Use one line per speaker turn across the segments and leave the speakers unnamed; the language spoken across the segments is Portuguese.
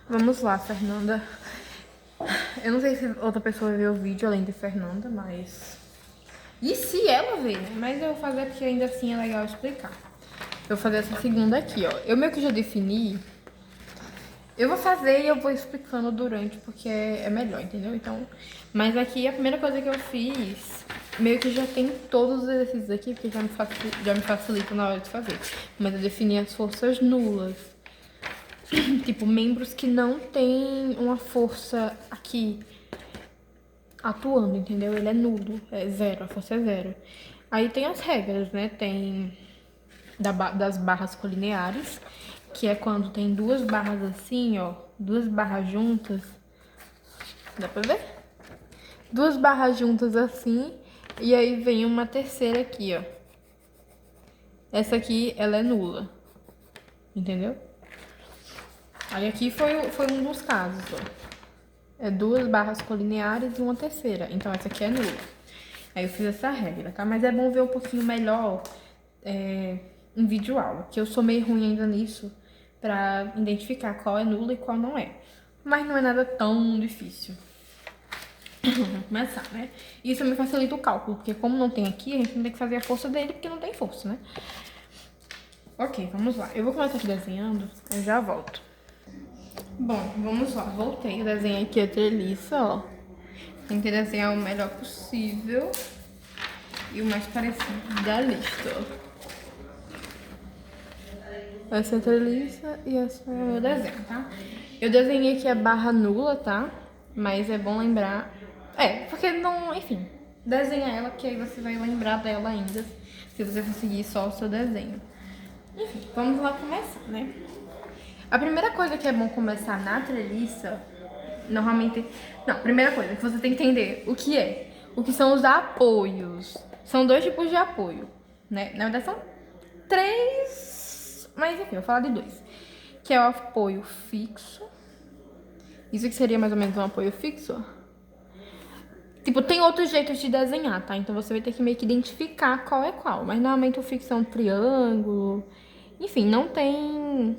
Vamos lá, Fernanda. Eu não sei se outra pessoa vai ver o vídeo além de Fernanda, mas... E se ela ver, né? Mas eu vou fazer porque ainda assim é legal explicar. Eu vou fazer essa segunda aqui, ó. Eu meio que já defini. Eu vou fazer e eu vou explicando durante, porque é melhor, entendeu? Então, mas aqui a primeira coisa que eu fiz, meio que já tem todos os exercícios aqui, porque já me facilita na hora de fazer. Mas eu defini as forças nulas. Tipo, membros que não tem uma força aqui atuando, entendeu? Ele é nulo, é zero, a força é zero. Aí tem as regras, né? Tem das barras colineares, que é quando tem duas barras assim, ó, duas barras juntas. Dá pra ver? Duas barras juntas assim, e aí vem uma terceira aqui, ó. Essa aqui, ela é nula, entendeu? Aí aqui foi um dos casos, ó. É duas barras colineares e uma terceira. Então essa aqui é nula. Aí eu fiz essa regra, tá? Mas é bom ver um pouquinho melhor em vídeo aula, que eu sou meio ruim ainda nisso pra identificar qual é nula e qual não é. Mas não é nada tão difícil. Vamos começar, né? Isso me facilita o cálculo, porque como não tem aqui, a gente não tem que fazer a força dele, porque não tem força, né? Ok, vamos lá. Eu vou começar aqui desenhando, eu já volto. Bom, vamos lá. Voltei. Eu desenhei aqui a treliça, ó. Tentei desenhar o melhor possível e o mais parecido da lista, ó. Essa é a treliça e essa é o meu desenho, tá? Eu desenhei aqui a barra nula, tá? Mas é bom lembrar... porque não... Enfim, desenha ela, que aí você vai lembrar dela ainda, se você conseguir só o seu desenho. Enfim, vamos lá começar, né? A primeira coisa que é bom começar na treliça, normalmente... Não, primeira coisa que você tem que entender o que é. O que são os apoios. São dois tipos de apoio, né? Na verdade são três, mas enfim, eu vou falar de dois. Que é o apoio fixo. Isso que seria mais ou menos um apoio fixo. Tipo, tem outros jeitos de desenhar, tá? Então você vai ter que meio que identificar qual é qual. Mas normalmente o fixo é um triângulo. Enfim, não tem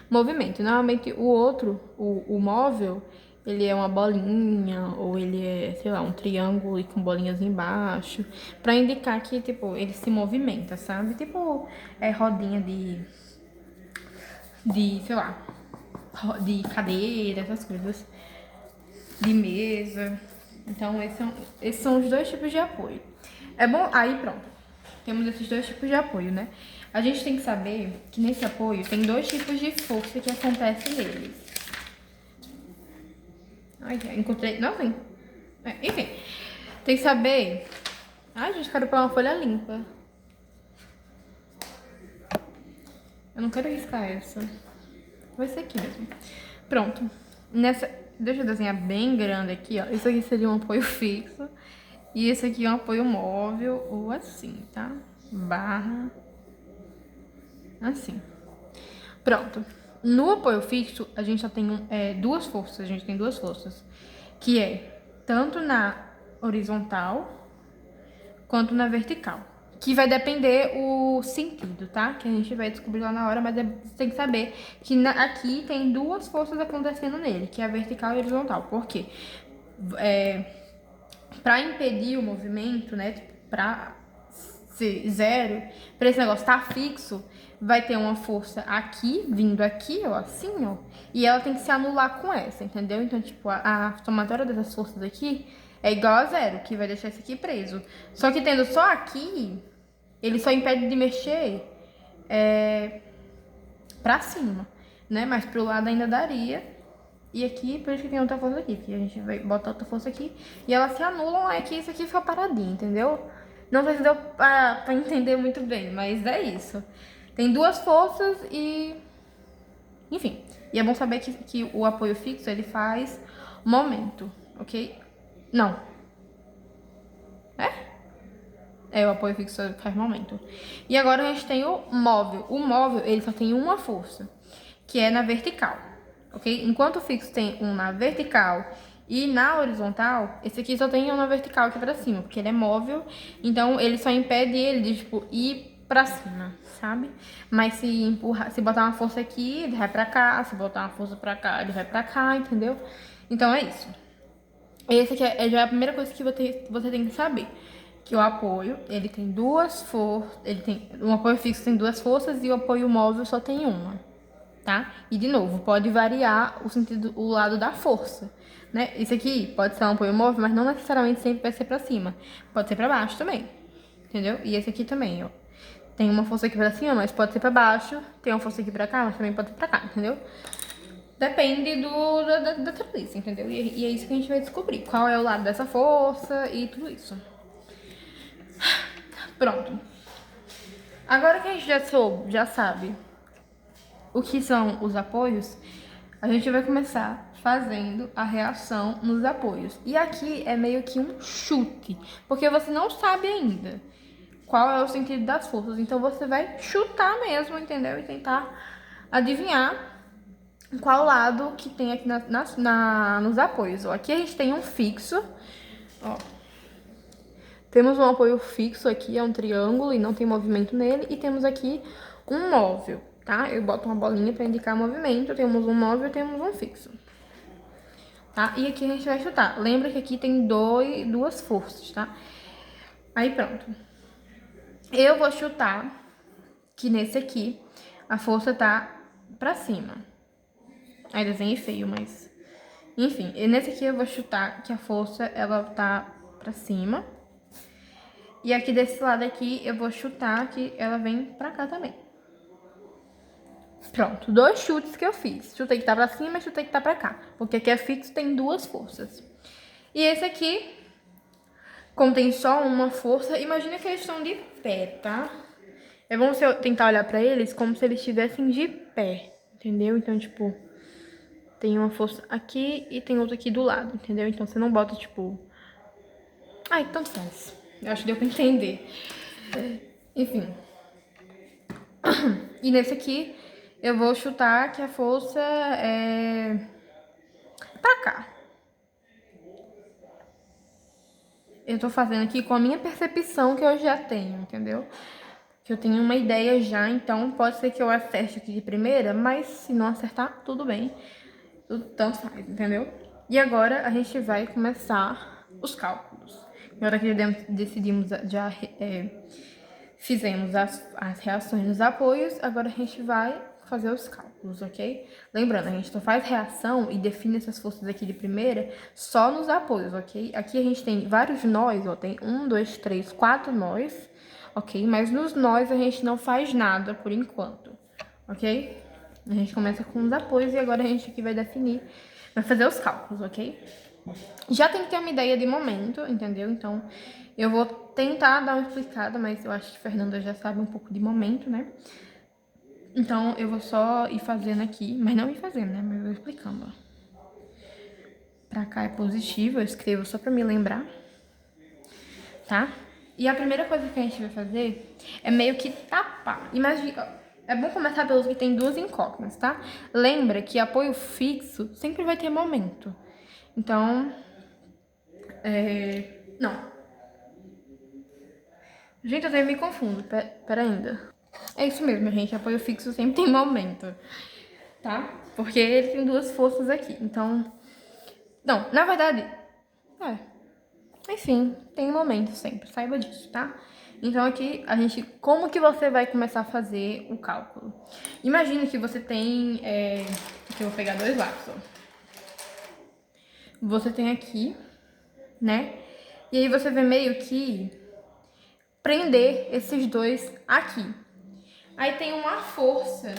movimento. Normalmente o outro, o móvel, ele é uma bolinha, ou ele é, sei lá, um triângulo e com bolinhas embaixo, pra indicar que, tipo, ele se movimenta, sabe? Tipo, rodinha sei lá, de cadeira, essas coisas, de mesa. Então, esses são os dois tipos de apoio. É bom, aí pronto. Temos esses dois tipos de apoio, né? A gente tem que saber que nesse apoio tem dois tipos de força que acontecem neles. Ai, encontrei... Não, sim. Enfim, tem que saber... Ai, gente, quero pegar uma folha limpa. Eu não quero riscar essa. Vai ser aqui mesmo. Pronto. Deixa eu desenhar bem grande aqui, ó. Isso aqui seria um apoio fixo. E esse aqui é um apoio móvel, ou assim, tá? Barra. Assim. Pronto. No apoio fixo, a gente só tem duas forças. A gente tem duas forças. Que é tanto na horizontal quanto na vertical. Que vai depender o sentido, tá? Que a gente vai descobrir lá na hora, mas você tem que saber que aqui tem duas forças acontecendo nele, que é a vertical e a horizontal. Por quê? Para impedir o movimento, né? Para ser zero, para esse negócio estar fixo, vai ter uma força aqui, vindo aqui, ó, assim, ó. E ela tem que se anular com essa, entendeu? Então, tipo, a somatória dessas forças aqui é igual a zero, que vai deixar isso aqui preso. Só que tendo só aqui, ele só impede de mexer pra cima, né? Mas pro lado ainda daria. E aqui, por isso que tem outra força aqui, que a gente vai botar outra força aqui. E elas se anulam, é que isso aqui fica paradinho, entendeu? Não sei se deu pra entender muito bem, mas é isso. Tem duas forças e... Enfim, e é bom saber que o apoio fixo, ele faz momento, ok? Não. O apoio fixo faz momento. E agora a gente tem o móvel. O móvel, ele só tem uma força, que é na vertical, ok? Enquanto o fixo tem um na vertical e na horizontal, esse aqui só tem um na vertical aqui pra cima, porque ele é móvel, então ele só impede ele de, tipo, ir pra cima, sabe? Mas se empurrar, se botar uma força aqui, ele vai pra cá. Se botar uma força pra cá, ele vai pra cá, entendeu? Então é isso. Esse aqui já é a primeira coisa que você tem que saber. Que o apoio, ele tem duas forças, o apoio fixo tem duas forças e o apoio móvel só tem uma, tá? E de novo, pode variar o sentido, o lado da força, né? Esse aqui pode ser um apoio móvel, mas não necessariamente sempre vai ser pra cima. Pode ser pra baixo também, entendeu? E esse aqui também, ó. Tem uma força aqui pra cima, mas pode ser pra baixo. Tem uma força aqui pra cá, mas também pode ser pra cá, entendeu? Depende da tabliça, entendeu? E é isso que a gente vai descobrir. Qual é o lado dessa força e tudo isso. Pronto. Agora que a gente já sabe o que são os apoios, a gente vai começar fazendo a reação nos apoios. E aqui é meio que um chute, porque você não sabe ainda qual é o sentido das forças. Então você vai chutar mesmo, entendeu? E tentar adivinhar qual lado que tem aqui nos apoios. Ó, aqui a gente tem um fixo, ó. Temos um apoio fixo aqui, é um triângulo e não tem movimento nele. E temos aqui um móvel, tá? Eu boto uma bolinha para indicar movimento. Temos um móvel e temos um fixo, tá? E aqui a gente vai chutar. Lembra que aqui tem duas forças, tá? Aí pronto. Eu vou chutar que nesse aqui a força tá pra cima. Aí desenhei feio, mas... Enfim, nesse aqui eu vou chutar que a força, ela tá pra cima. E aqui desse lado aqui, eu vou chutar que ela vem pra cá também. Pronto, 2 chutes que eu fiz. Chutei que tá pra cima e chutei que tá pra cá. Porque aqui é fixo, tem 2 forças. E esse aqui, como tem só uma força, imagina que eles estão de pé, tá? É bom você tentar olhar pra eles como se eles estivessem de pé, entendeu? Então, tipo, tem uma força aqui e tem outra aqui do lado, entendeu? Então, você não bota, tipo... Ai, tanto faz. Eu acho que deu pra entender. Enfim. E nesse aqui, eu vou chutar que a força é pra cá. Eu tô fazendo aqui com a minha percepção que eu já tenho, entendeu? Que eu tenho uma ideia já, então pode ser que eu acerte aqui de primeira, mas se não acertar, tudo bem. Tudo tanto faz, entendeu? E agora a gente vai começar os cálculos. Agora que já decidimos, já fizemos as reações nos apoios, agora a gente vai fazer os cálculos, ok? Lembrando, a gente só faz reação e define essas forças aqui de primeira só nos apoios, ok? Aqui a gente tem vários nós, ó, tem 1, 2, 3, 4 nós, ok? Mas nos nós a gente não faz nada por enquanto, ok? A gente começa com os apoios e agora a gente aqui vai definir, vai fazer os cálculos, ok? Já tem que ter uma ideia de momento, entendeu? Então, eu vou tentar dar uma explicada, mas eu acho que a Fernanda já sabe um pouco de momento, né? Então, eu vou só ir fazendo aqui, mas não ir fazendo, né? Mas eu vou explicando, ó. Pra cá é positivo, eu escrevo só pra me lembrar, tá? E a primeira coisa que a gente vai fazer é meio que tapar. Imagina, é bom começar pelos que tem 2 incógnitas, tá? Lembra que apoio fixo sempre vai ter momento. Então, não. Gente, eu sempre me confundo. Pera ainda. É isso mesmo, gente. Apoio fixo sempre tem momento, tá? Porque ele tem 2 forças aqui. Então, não, na verdade, enfim, tem momento sempre. Saiba disso, tá? Então aqui, como que você vai começar a fazer o cálculo? Imagine que você tem, aqui eu vou pegar 2 lápis, ó. Você tem aqui, né? E aí você vai meio que prender esses 2 aqui. Aí tem uma força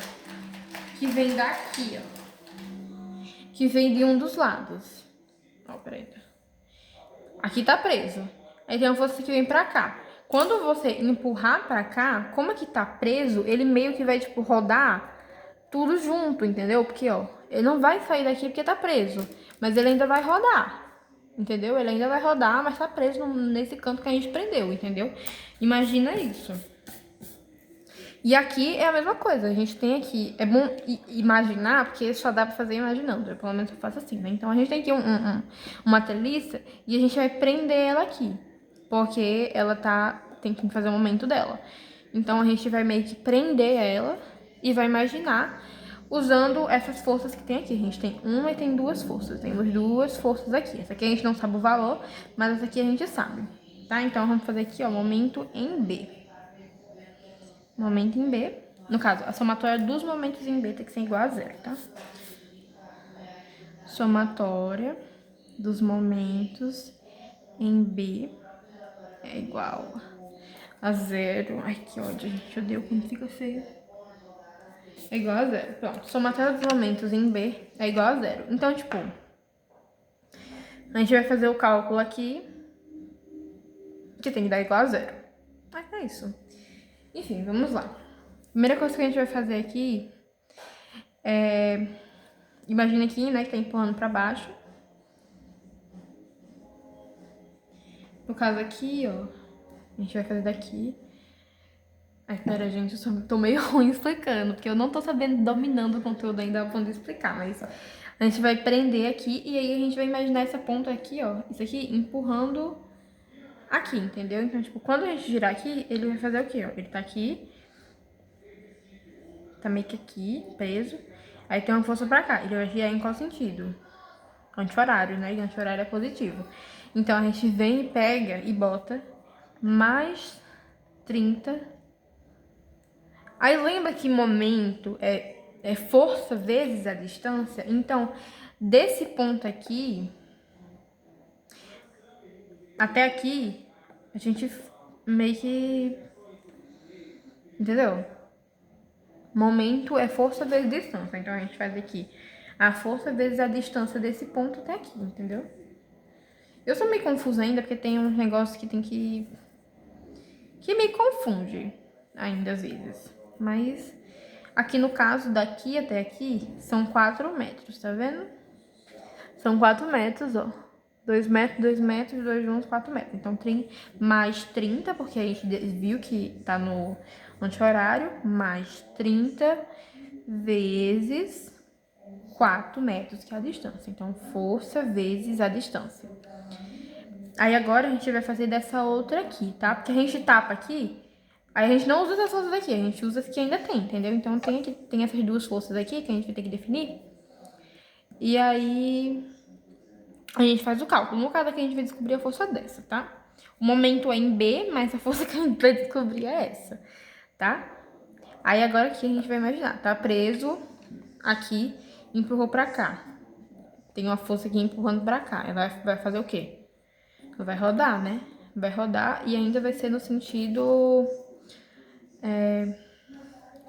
que vem daqui, ó. Que vem de um dos lados. Ó, peraí. Aqui tá preso. Aí tem uma força que vem pra cá. Quando você empurrar pra cá, como é que tá preso, ele meio que vai, tipo, rodar tudo junto, entendeu? Porque, ó, ele não vai sair daqui porque tá preso. Mas ele ainda vai rodar. Entendeu? Ele ainda vai rodar, mas tá preso nesse canto que a gente prendeu, entendeu? Imagina isso. E aqui é a mesma coisa, a gente tem aqui, é bom imaginar, porque só dá pra fazer imaginando, pelo menos eu faço assim, né? Então a gente tem aqui uma treliça e a gente vai prender ela aqui, porque ela tem que fazer o momento dela. Então, a gente vai meio que prender ela e vai imaginar usando essas forças que tem aqui. A gente tem uma e tem duas forças. Temos duas forças aqui. Essa aqui a gente não sabe o valor, mas essa aqui a gente sabe, tá? Então, vamos fazer aqui, ó, momento em B. Momento em B. No caso, a somatória dos momentos em B tem que ser igual a zero, tá? Somatória dos momentos em B é igual a zero. Ai, que ódio, gente. Odeio quando fica feio. É igual a zero. Pronto. Somatória dos momentos em B é igual a zero. Então, tipo, a gente vai fazer o cálculo aqui, que tem que dar igual a zero. Mas é isso. Enfim, vamos lá. Primeira coisa que a gente vai fazer aqui é... Imagina aqui, né, que tá empurrando pra baixo. No caso aqui, ó, a gente vai fazer daqui. Ai, pera, gente, eu tô meio ruim explicando, porque eu não tô sabendo, dominando o conteúdo ainda a ponto de explicar, mas a gente vai prender aqui e aí a gente vai imaginar essa ponta aqui, ó, isso aqui empurrando aqui, entendeu? Então, tipo, quando a gente girar aqui, ele vai fazer o quê, ó? Ele tá aqui, tá meio que aqui, preso, aí tem uma força pra cá, ele vai girar em qual sentido? Anti-horário, né? E anti-horário é positivo. Então, a gente vem e pega e bota mais 30. Aí, lembra que momento é força vezes a distância? Então, desse ponto aqui até aqui, a gente meio que... Entendeu? Momento é força vezes distância. Então, a gente faz aqui a força vezes a distância desse ponto até aqui, entendeu? Eu sou meio confusa ainda, porque tem uns negócios que tem que me confunde ainda às vezes. Mas aqui no caso, daqui até aqui, são 4 metros, tá vendo? São 4 metros, ó. 2 metros, 2 metros, 2 juntos, 4 metros. Então, mais 30, porque a gente viu que tá no anti-horário, mais 30 vezes 4 metros, que é a distância. Então, força vezes a distância. Aí, agora, a gente vai fazer dessa outra aqui, tá? Porque a gente tapa aqui, aí a gente não usa essas forças aqui, a gente usa as que ainda tem, entendeu? Então, tem essas duas forças aqui que a gente vai ter que definir. E aí... a gente faz o cálculo. No caso aqui, a gente vai descobrir a força dessa, tá? O momento é em B, mas a força que a gente vai descobrir é essa, tá? Aí agora aqui a gente vai imaginar, tá preso aqui, empurrou pra cá. Tem uma força aqui empurrando pra cá. Ela vai fazer o quê? Ela vai rodar, né? Vai rodar e ainda vai ser no sentido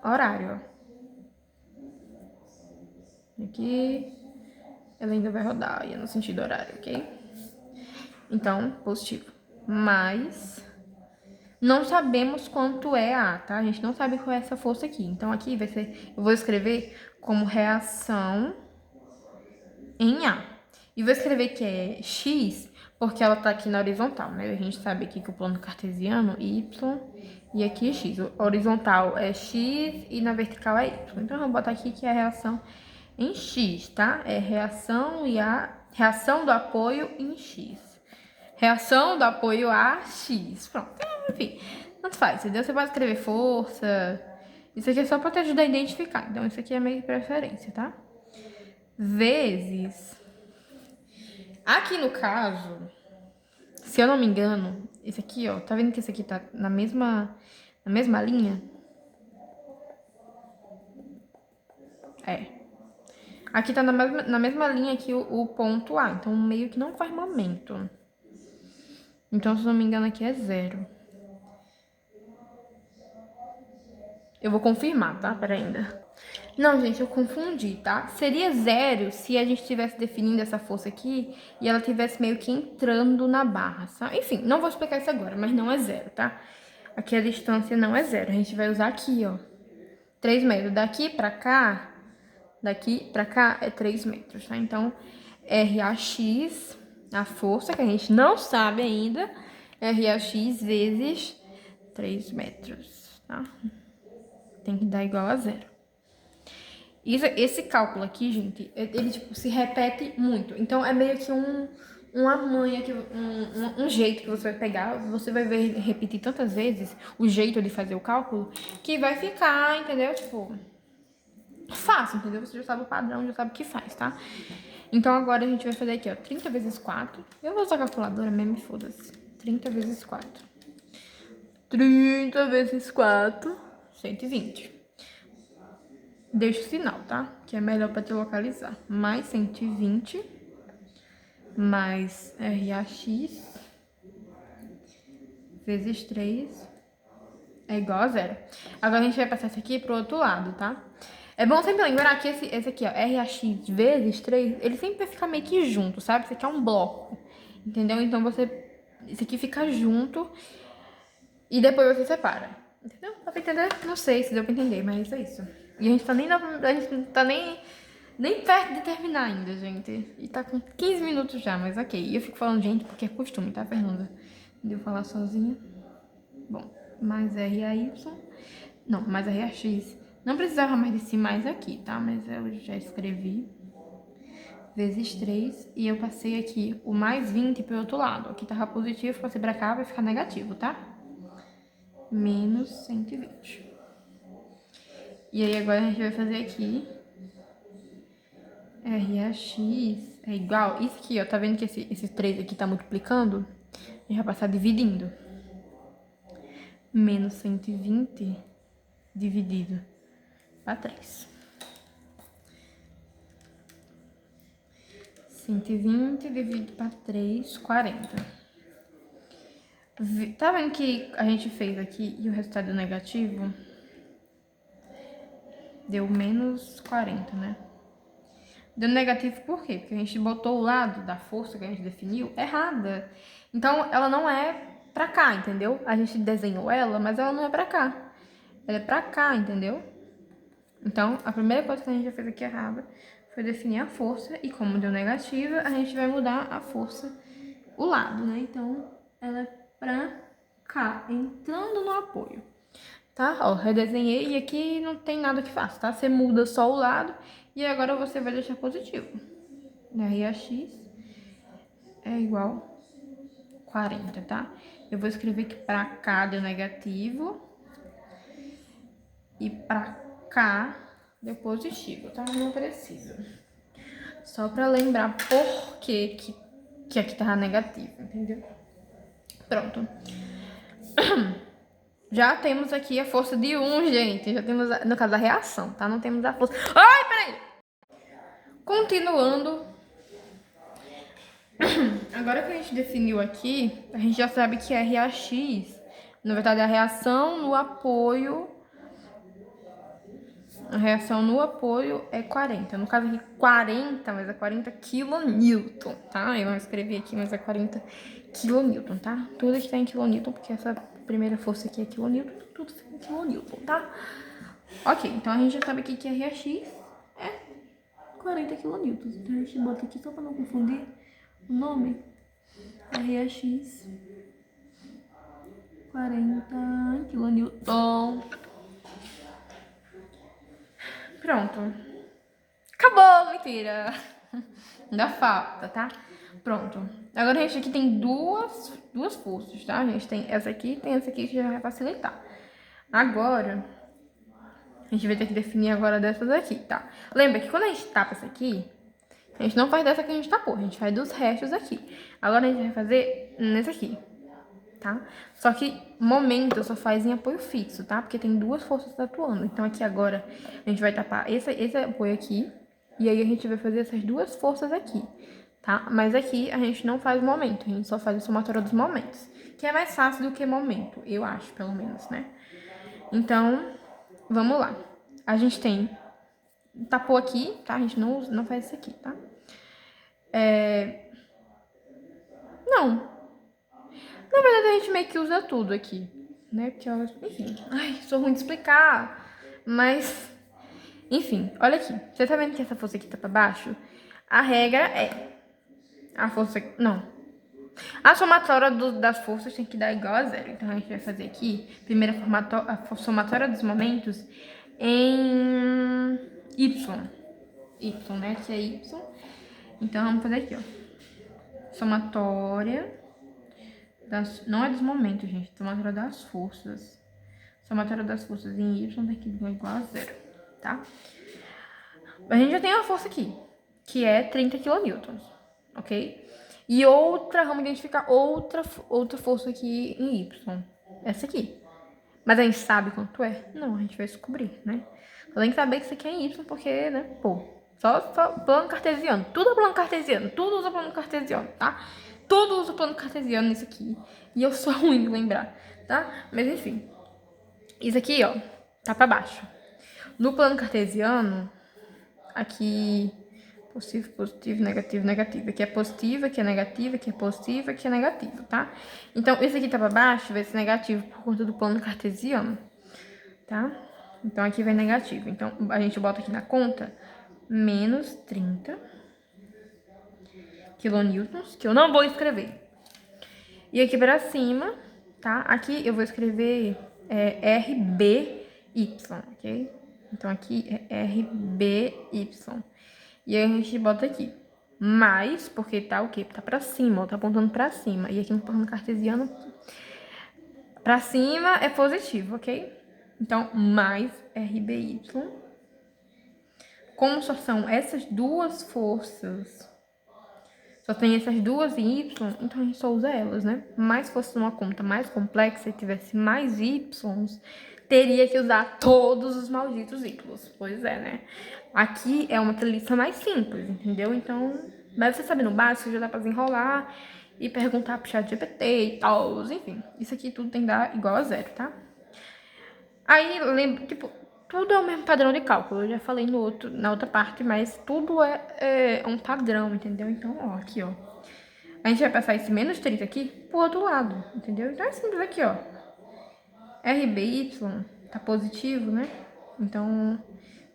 horário, ó. Aqui, ela ainda vai rodar e é no sentido horário, ok? Então, positivo. Mas... não sabemos quanto é A, tá? A gente não sabe qual é essa força aqui. Então, aqui vai ser... eu vou escrever como reação em A. E vou escrever que é X, porque ela tá aqui na horizontal, né? A gente sabe aqui que o plano cartesiano, Y, e aqui é X. O horizontal é X e na vertical é Y. Então, eu vou botar aqui que é a reação em X, tá? É reação reação do apoio em X. Reação do apoio a X. Pronto. Enfim, tanto faz, entendeu? Você pode escrever força. Isso aqui é só pra te ajudar a identificar. Então, isso aqui é meio preferência, tá? Vezes. Aqui no caso, se eu não me engano, esse aqui, ó. Tá vendo que esse aqui tá na mesma linha? É. Aqui tá na mesma linha que o ponto A. Então, meio que não faz momento. Então, se eu não me engano, aqui é zero. Eu vou confirmar, tá? Pera ainda. Não, gente, eu confundi, tá? Seria zero se a gente estivesse definindo essa força aqui e ela estivesse meio que entrando na barra, sabe? Enfim, não vou explicar isso agora, mas não é zero, tá? Aqui a distância não é zero. A gente vai usar aqui, ó. 3 metros. Daqui pra cá é 3 metros, tá? Então, RAX, a força que a gente não sabe ainda, RAX vezes 3 metros, tá? Tem que dar igual a zero. Esse cálculo aqui, gente, ele tipo, se repete muito. Então, é meio que uma manha, um jeito que você vai pegar, você vai ver, repetir tantas vezes o jeito de fazer o cálculo, que vai ficar, entendeu? Tipo, fácil, entendeu? Você já sabe o padrão, já sabe o que faz, tá? Então agora a gente vai fazer aqui, ó, 30 vezes 4. Eu vou usar a calculadora mesmo, foda-se. 30 vezes 4. 30 vezes 4, 120. Deixa o sinal, tá? Que é melhor pra te localizar. Mais 120, mais RAX, vezes 3, é igual a zero. Agora a gente vai passar isso aqui pro outro lado, tá? É bom sempre lembrar que esse aqui, ó, RAX vezes 3, ele sempre vai ficar meio que junto, sabe? Isso aqui é um bloco, entendeu? Então isso aqui fica junto e depois você separa. Entendeu? Dá pra entender? Não sei se deu pra entender, mas é isso. E a gente não tá nem perto de terminar ainda, gente. E tá com 15 minutos já, mas ok. E eu fico falando gente porque é costume, tá, Fernanda? De eu falar sozinha. Bom, mais RAY. Não, mais RAX. Não precisava mais desse mais aqui, tá? Mas eu já escrevi. Vezes 3. E eu passei aqui o mais 20 pro outro lado. Aqui tava positivo, passei pra cá, vai ficar negativo, tá? Menos 120. E aí agora a gente vai fazer aqui RAX é igual. Isso aqui, ó, tá vendo que esse 3 aqui tá multiplicando? A gente vai passar dividindo. Menos 120 dividido para 3. 120 dividido para 3, 40. Tá vendo que a gente fez aqui e o resultado negativo? Deu menos 40, né? Deu negativo por quê? Porque a gente botou o lado da força que a gente definiu errada. Então, ela não é pra cá, entendeu? A gente desenhou ela, mas ela não é pra cá. Ela é pra cá, entendeu? Então, a primeira coisa que a gente já fez aqui errada foi definir a força. E como deu negativa, a gente vai mudar a força, o lado, né? Então, ela é pra cá, entrando no apoio. Tá? Ó, redesenhei e aqui não tem nada que faça, tá? Você muda só o lado e agora você vai deixar positivo. RAX é igual 40, tá? Eu vou escrever que pra cá deu negativo e pra cá deu positivo, tá? Não precisa. Só pra lembrar por que aqui tava negativo, entendeu? Pronto. Já temos aqui a força de 1, gente. Já temos, no caso, a reação, tá? Não temos a força... Ai, peraí! Continuando. Agora que a gente definiu aqui, a gente já sabe que é RAX. Na verdade, a reação no apoio... A reação no apoio é 40. No caso aqui, 40, mas é 40 kN, tá? Eu não escrevi aqui, mas é 40 kN, tá? Tudo está em kN, porque essa primeira força aqui é kN, tudo fica em kN, tá? Ok, então a gente já sabe aqui que RAX é 40 kN. Então a gente bota aqui só para não confundir o nome. RAX 40 kN. Pronto. Acabou, mentira. Ainda falta, tá? Pronto. Agora a gente aqui tem duas forças, tá? A gente tem essa aqui e tem essa aqui que já vai facilitar. Agora, a gente vai ter que definir agora dessas aqui, tá? Lembra que quando a gente tapa essa aqui, a gente não faz dessa que a gente tapou, a gente faz dos restos aqui. Agora a gente vai fazer nesse aqui, tá? Só que momento só faz em apoio fixo, tá? Porque tem duas forças atuando. Então aqui agora a gente vai tapar esse apoio aqui. E aí a gente vai fazer essas duas forças aqui, tá? Mas aqui a gente não faz momento, a gente só faz o somatório dos momentos. Que é mais fácil do que momento, eu acho, pelo menos, né? Então, vamos lá. A gente tem... Tapou aqui, tá? A gente não faz isso aqui, tá? Não. Na verdade, a gente meio que usa tudo aqui, né? Porque, enfim... Ai, sou ruim de explicar, mas... Enfim, olha aqui. Você tá vendo que essa força aqui tá pra baixo? A regra é... A força... Não. A somatória das forças tem que dar igual a zero. Então, a gente vai fazer aqui, primeiro a somatória dos momentos em Y. Y, né? Que é Y. Então, vamos fazer aqui, ó. somatória não é dos momentos, gente, somatória das forças. Somatória das forças em Y tem que ser igual a zero, tá? A gente já tem uma força aqui, que é 30 kN, ok? E vamos identificar outra força aqui em Y, essa aqui. Mas a gente sabe quanto é? Não, a gente vai descobrir, né? Só tem que saber que isso aqui é em Y, porque, né, pô, só plano cartesiano. Tudo é plano cartesiano, tudo usa plano cartesiano, tá? Tudo usa plano cartesiano nisso aqui. E eu sou ruim de lembrar, tá? Mas enfim. Isso aqui, ó, tá pra baixo. No plano cartesiano, aqui, positivo, negativo, negativo. Aqui é positivo, aqui é negativo, aqui é positivo, aqui é negativo, tá? Então, esse aqui tá pra baixo, vai ser negativo por conta do plano cartesiano, tá? Então, aqui vai negativo. Então, a gente bota aqui na conta menos 30 quilonewtons, que eu não vou escrever. E aqui pra cima, tá? Aqui eu vou escrever RBY, ok? Então, aqui é RBY. E aí a gente bota aqui mais, porque tá o quê? Tá pra cima, ó, tá apontando pra cima. E aqui no plano cartesiano, pra cima é positivo, ok? Então, mais RBY. Como só são essas duas forças, só tem essas duas em Y, então a gente só usa elas, né? Mas se fosse uma conta mais complexa e tivesse mais Ys, teria que usar todos os malditos Ys. Pois é, né? Aqui é uma lista mais simples, entendeu? Então, mas você sabendo o básico, já dá pra desenrolar e perguntar pro chat GPT e tal, enfim. Isso aqui tudo tem que dar igual a zero, tá? Aí, lembra, tipo, tudo é o mesmo padrão de cálculo. Eu já falei na outra parte, mas tudo é um padrão, entendeu? Então, ó, aqui, ó. A gente vai passar esse menos 30 aqui pro outro lado, entendeu? Então, é simples aqui, ó. RBY tá positivo, né? Então,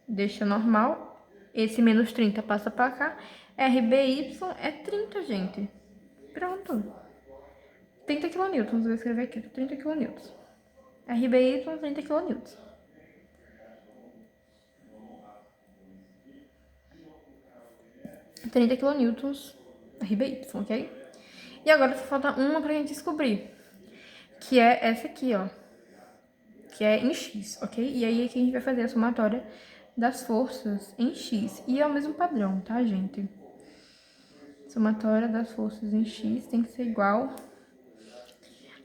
deixa normal. Esse menos 30 passa pra cá. RBY é 30, gente. Pronto. 30 kN. Vou escrever aqui, 30 kN. RBY, 30 kN. Trinta quilonewtons RBY, ok? E agora só falta uma pra gente descobrir, que é essa aqui, ó, que é em X, ok? E aí aqui a gente vai fazer a somatória das forças em X. E é o mesmo padrão, tá, gente? Somatória das forças em X tem que ser igual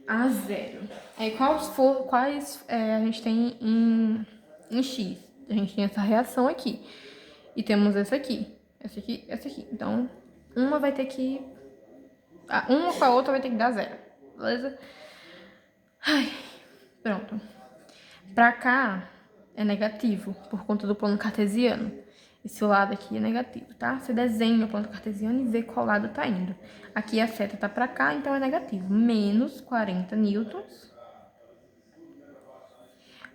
a zero. Aí quais a gente tem em X? A gente tem essa reação aqui. E temos essa aqui. Essa aqui, essa aqui. Então, uma vai ter que... uma com a outra vai ter que dar zero. Beleza? Ai, pronto. Pra cá é negativo, por conta do plano cartesiano. Esse lado aqui é negativo, tá? Você desenha o plano cartesiano e vê qual lado tá indo. Aqui a seta tá pra cá, então é negativo. Menos 40 newtons.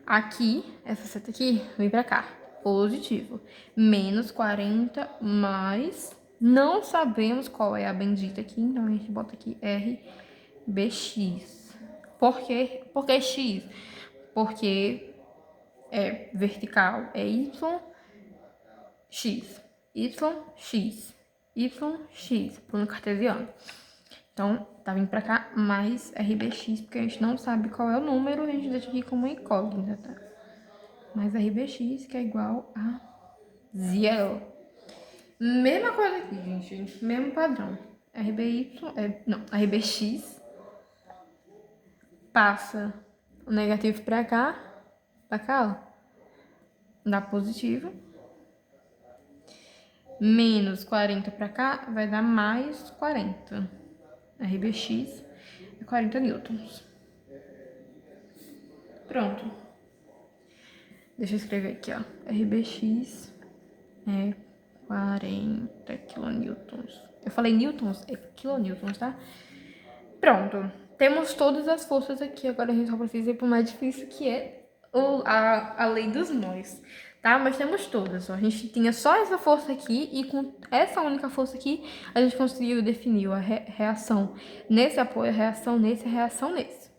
Aqui, essa seta aqui, vem pra cá. Positivo. Menos 40 mais... Não sabemos qual é a bendita aqui, então a gente bota aqui RBX. Por quê? Por que X? Porque é vertical, é Y, X. YX. YX, plano cartesiano. Então, tá vindo pra cá mais RBX, porque a gente não sabe qual é o número, a gente deixa aqui como incógnita, tá? Mais RBX, que é igual a zero. Mesma coisa aqui, gente. Mesmo padrão. RBX passa o negativo pra cá, ó. Dá positivo. Menos 40 pra cá vai dar mais 40. RBX é 40 newtons. Pronto. Deixa eu escrever aqui, ó. RBX é 40 kilonewtons. Eu falei newtons, é kilonewtons, tá? Pronto. Temos todas as forças aqui. Agora a gente só precisa ir pro mais difícil, que é a lei dos nós, tá? Mas temos todas, ó. A gente tinha só essa força aqui e com essa única força aqui, a gente conseguiu definir a reação nesse apoio, a reação nesse,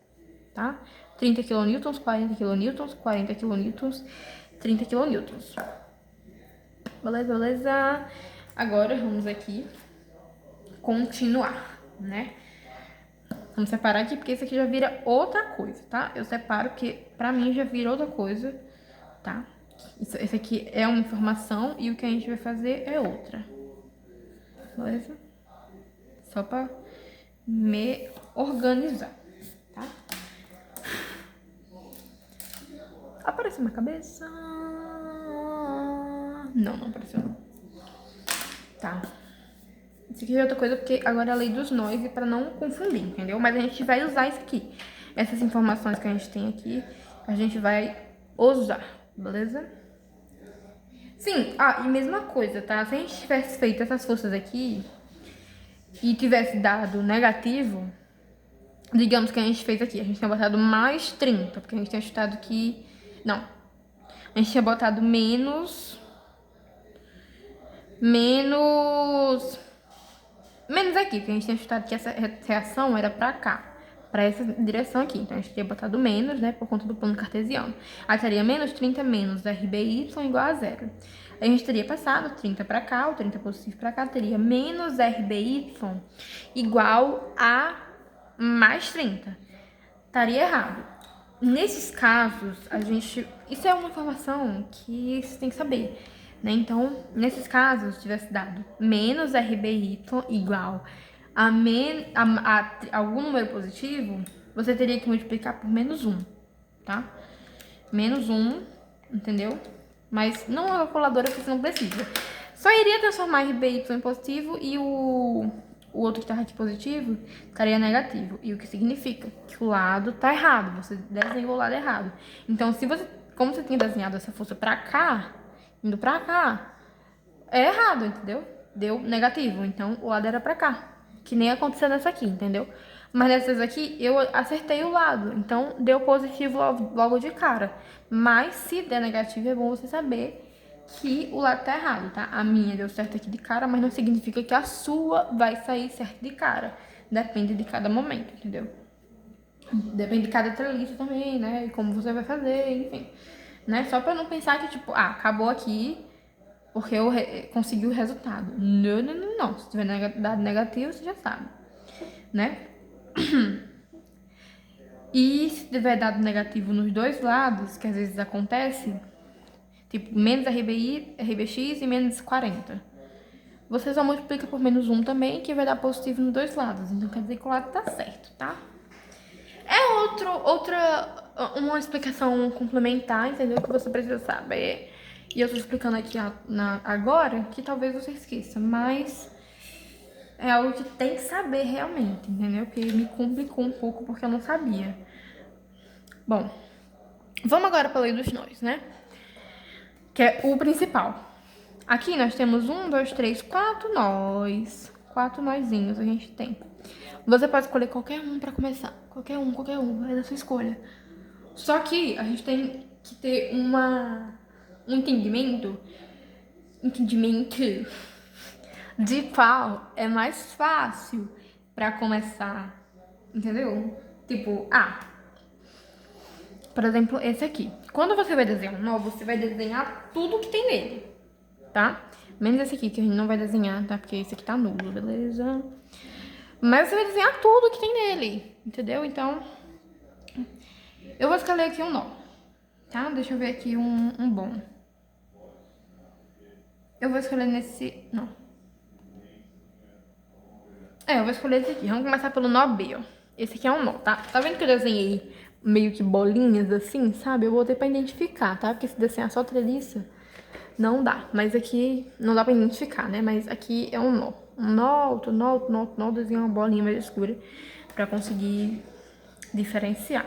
tá? 30 kN, 40 kN, 40 kN, 30 kN. Beleza, beleza? Agora vamos aqui continuar, né? Vamos separar aqui, porque isso aqui já vira outra coisa, tá? Eu separo porque pra mim já vira outra coisa, tá? Esse aqui é uma informação e o que a gente vai fazer é outra. Beleza? Só pra me organizar, tá? Apareceu minha cabeça? Não, não apareceu não. Tá. Isso aqui é outra coisa, porque agora é a lei dos nós e pra não confundir, entendeu? Mas a gente vai usar isso aqui. Essas informações que a gente tem aqui, a gente vai usar, beleza? Sim, e mesma coisa, tá? Se a gente tivesse feito essas forças aqui e tivesse dado negativo, digamos que a gente fez aqui, a gente tinha botado mais 30, porque a gente tinha chutado que... Não. A gente tinha botado menos aqui, porque a gente tinha chutado que essa reação era pra cá, pra essa direção aqui. Então, a gente teria botado menos, né, por conta do plano cartesiano. Aí, teria menos 30 menos RBY igual a zero. Aí, a gente teria passado 30 pra cá, o 30 positivo pra cá, teria menos RBY igual a mais 30. Estaria errado. Nesses casos, isso é uma informação que você tem que saber, né? Então, nesses casos, se tivesse dado menos RBY igual a algum número positivo, você teria que multiplicar por menos 1, tá? Menos 1, entendeu? Mas não é a calculadora, porque você não precisa. Só iria transformar RBY em positivo e o outro que estava aqui positivo estaria negativo. E o que significa que o lado está errado, você desenhou o lado errado. Então, como você tinha desenhado essa força para cá, indo para cá, é errado, entendeu? Deu negativo, então o lado era para cá. Que nem aconteceu nessa aqui, entendeu? Mas nessas aqui, eu acertei o lado, então deu positivo logo de cara. Mas se der negativo, é bom você saber que o lado tá errado, tá? A minha deu certo aqui de cara, mas não significa que a sua vai sair certo de cara. Depende de cada momento, entendeu? Depende de cada treliça também, né? E como você vai fazer, enfim. Né? Só pra não pensar que, tipo, acabou aqui porque eu consegui o resultado. Não, não, não, não. Se tiver dado negativo, você já sabe, né? E se tiver dado negativo nos dois lados, que às vezes acontece, tipo, menos RBX e menos 40. Você só multiplica por menos 1 também, que vai dar positivo nos dois lados. Então, quer dizer que o lado tá certo, tá? É uma explicação complementar, entendeu? Que você precisa saber. E eu tô explicando aqui agora, que talvez você esqueça, mas é algo que tem que saber realmente, entendeu? Porque me complicou um pouco porque eu não sabia. Bom, vamos agora para a lei dos nós, né? Que é o principal. Aqui nós temos 1, 2, 3, 4 nós. 4 nóizinhos a gente tem. Você pode escolher qualquer um para começar. Qualquer um, é da sua escolha. Só que a gente tem que ter um entendimento de qual é mais fácil para começar, entendeu? Tipo, por exemplo, esse aqui. Quando você vai desenhar um nó, você vai desenhar tudo que tem nele, tá? Menos esse aqui, que a gente não vai desenhar, tá? Porque esse aqui tá nulo, beleza? Mas você vai desenhar tudo que tem nele, entendeu? Então, eu vou escolher aqui um nó, tá? Deixa eu ver aqui um bom. Eu vou escolher nesse... Não. Eu vou escolher esse aqui. Vamos começar pelo nó B, ó. Esse aqui é um nó, tá? Tá vendo que eu desenhei meio que bolinhas assim, sabe? Eu botei pra identificar, tá? Porque se desenhar só treliça, não dá. Mas aqui não dá pra identificar, né? Mas aqui é um nó. Um nó, outro nó, outro nó, outro nó. Desenhar uma bolinha mais escura pra conseguir diferenciar.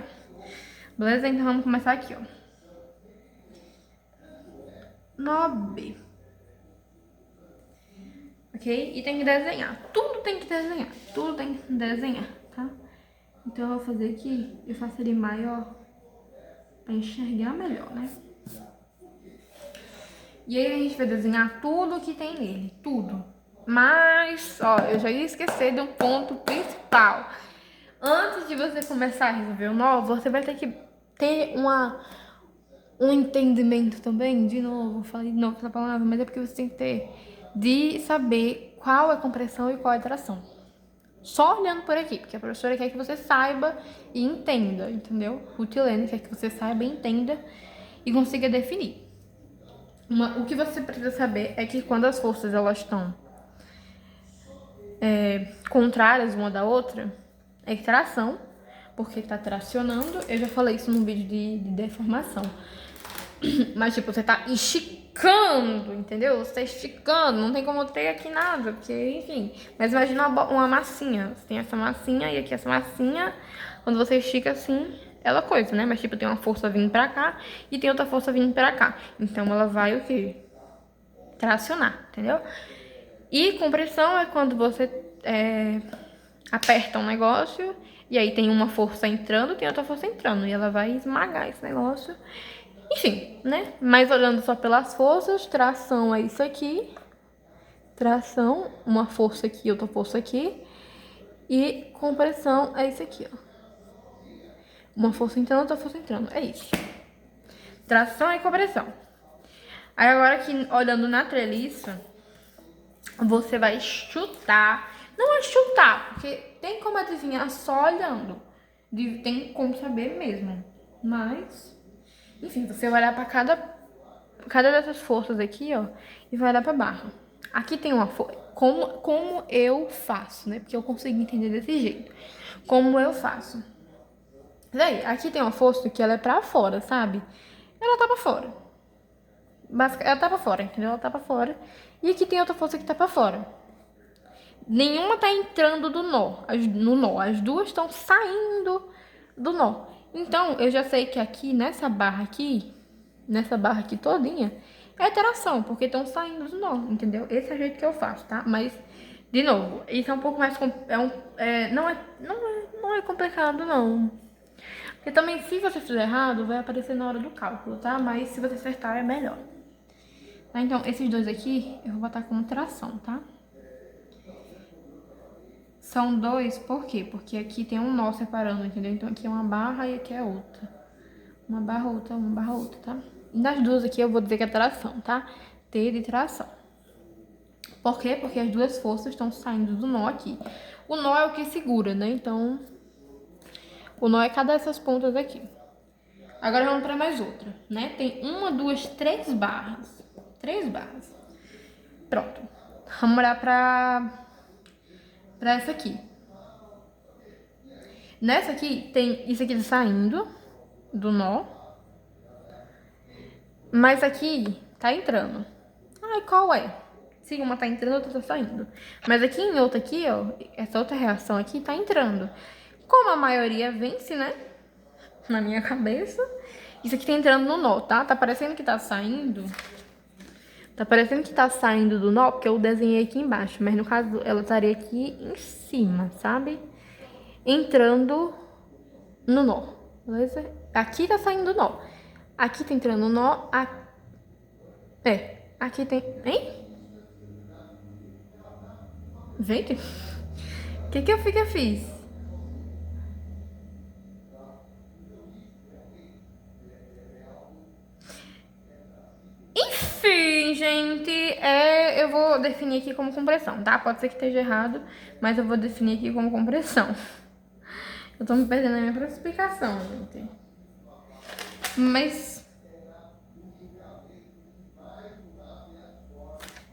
Beleza? Então vamos começar aqui, ó. Nó B. Ok? E tem que desenhar. Tudo tem que desenhar. Tudo tem que desenhar, tá? Então eu vou fazer aqui, eu faço ele maior pra enxergar melhor, né? E aí a gente vai desenhar tudo que tem nele, tudo. Mas, ó, eu já ia esquecer de um ponto principal. Antes de você começar a resolver o nó, você vai ter que ter um entendimento também, de novo, falei de novo essa palavra, mas é porque você tem que ter, de saber qual é compressão e qual é tração. Só olhando por aqui, porque a professora quer que você saiba e entenda, entendeu? Ruth Helene quer que você saiba e entenda e consiga definir. O que você precisa saber é que quando as forças elas estão contrárias uma da outra, é tração, porque tá tracionando. Eu já falei isso no vídeo de deformação. Mas, tipo, você tá esticando, entendeu? Você tá esticando, não tem como ter aqui nada, porque, enfim. Mas imagina uma massinha. Você tem essa massinha e aqui essa massinha, quando você estica assim, ela coisa, né? Mas, tipo, tem uma força vindo pra cá e tem outra força vindo pra cá. Então, ela vai o quê? Tracionar, entendeu? E compressão é quando você aperta um negócio e aí tem uma força entrando, tem outra força entrando. E ela vai esmagar esse negócio. Enfim, né? Mas olhando só pelas forças, tração é isso aqui. Tração, uma força aqui, outra força aqui. E compressão é isso aqui, ó. Uma força entrando, outra força entrando. É isso. Tração e compressão. Aí agora aqui, olhando na treliça, você vai chutar. Não é chutar, porque tem como adivinhar só olhando. Tem como saber mesmo. Mas, enfim, você vai olhar pra cada dessas forças aqui, ó, e vai olhar pra barra. Aqui tem uma força. Como eu faço, né? Porque eu consigo entender desse jeito. Como eu faço. Daí, aqui tem uma força que ela é pra fora, sabe? Ela tá pra fora. Ela tá pra fora, entendeu? Ela tá pra fora. E aqui tem outra força que tá pra fora. Nenhuma tá entrando no nó. As duas estão saindo do nó. Então, eu já sei que aqui, nessa barra aqui todinha, é tração, porque estão saindo do nó, entendeu? Esse é o jeito que eu faço, tá? Mas, de novo, isso é um pouco mais... não é complicado, não. Porque também, se você fizer errado, vai aparecer na hora do cálculo, tá? Mas se você acertar, é melhor. Tá? Então, esses dois aqui, eu vou botar como tração, tá? São dois, por quê? Porque aqui tem um nó separando, entendeu? Então, aqui é uma barra e aqui é outra. Uma barra, outra, tá? E nas duas aqui eu vou dizer que é tração, tá? T de tração. Por quê? Porque as duas forças estão saindo do nó aqui. O nó é o que segura, né? Então, o nó é cada dessas pontas aqui. Agora vamos para mais outra, né? Tem uma, duas, três barras. Três barras. Pronto. Vamos olhar para essa aqui. Nessa aqui, tem isso aqui saindo do nó. Mas aqui tá entrando. Ai, qual é? Se uma tá entrando, outra tá saindo. Mas aqui em outra aqui, ó, essa outra reação aqui tá entrando. Como a maioria vence, né? Na minha cabeça. Isso aqui tá entrando no nó, tá? Tá parecendo que tá saindo. Tá parecendo que tá saindo do nó, porque eu desenhei aqui embaixo. Mas no caso, ela estaria aqui em cima, sabe? Entrando no nó, beleza? Aqui tá saindo do nó. Aqui tá entrando no nó. Aqui tem... Hein? Gente, o que eu fiz? Enfim, gente, eu vou definir aqui como compressão, tá? Pode ser que esteja errado, mas eu vou definir aqui como compressão. Eu tô me perdendo na minha própria explicação, gente. Mas...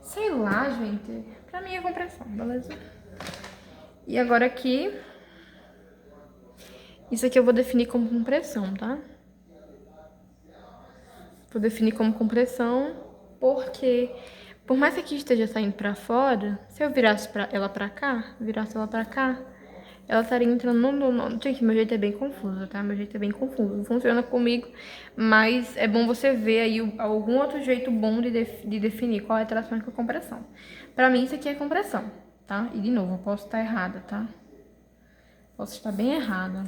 sei lá, gente. Pra mim é compressão, beleza? E agora aqui... isso aqui eu vou definir como compressão, tá? Vou definir como compressão porque, por mais que aqui esteja saindo pra fora, se eu virasse ela pra cá, ela estaria entrando no... Gente, meu jeito é bem confuso, tá? Meu jeito é bem confuso. Funciona comigo, mas é bom você ver aí algum outro jeito bom de definir qual é a tração e qual é a compressão. Pra mim, isso aqui é compressão, tá? E, de novo, eu posso estar errada, tá? Posso estar bem errada.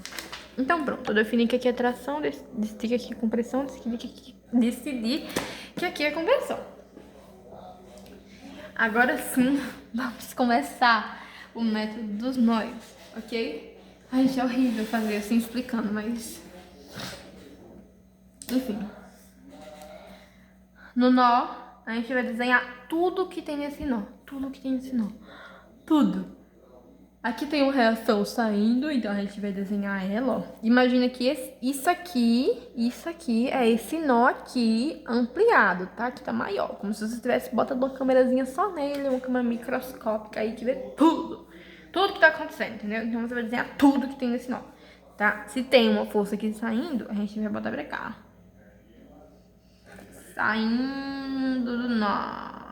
Então, pronto. Eu defini que aqui é tração, decidi que aqui é compressão, decidi que aqui é compressão. Agora sim, vamos começar o método dos nós, ok? Ai, gente, é horrível fazer assim explicando, mas... enfim. No nó, a gente vai desenhar tudo que tem nesse nó. tudo que tem nesse nó. Tudo. Aqui tem uma reação saindo, então a gente vai desenhar ela, ó. Imagina que isso aqui é esse nó aqui ampliado, tá? Aqui tá maior, como se você tivesse botado uma câmerazinha só nele, uma câmera microscópica aí que vê tudo. Tudo que tá acontecendo, entendeu? Então você vai desenhar tudo que tem nesse nó, tá? Se tem uma força aqui saindo, a gente vai botar pra cá. Saindo do nó.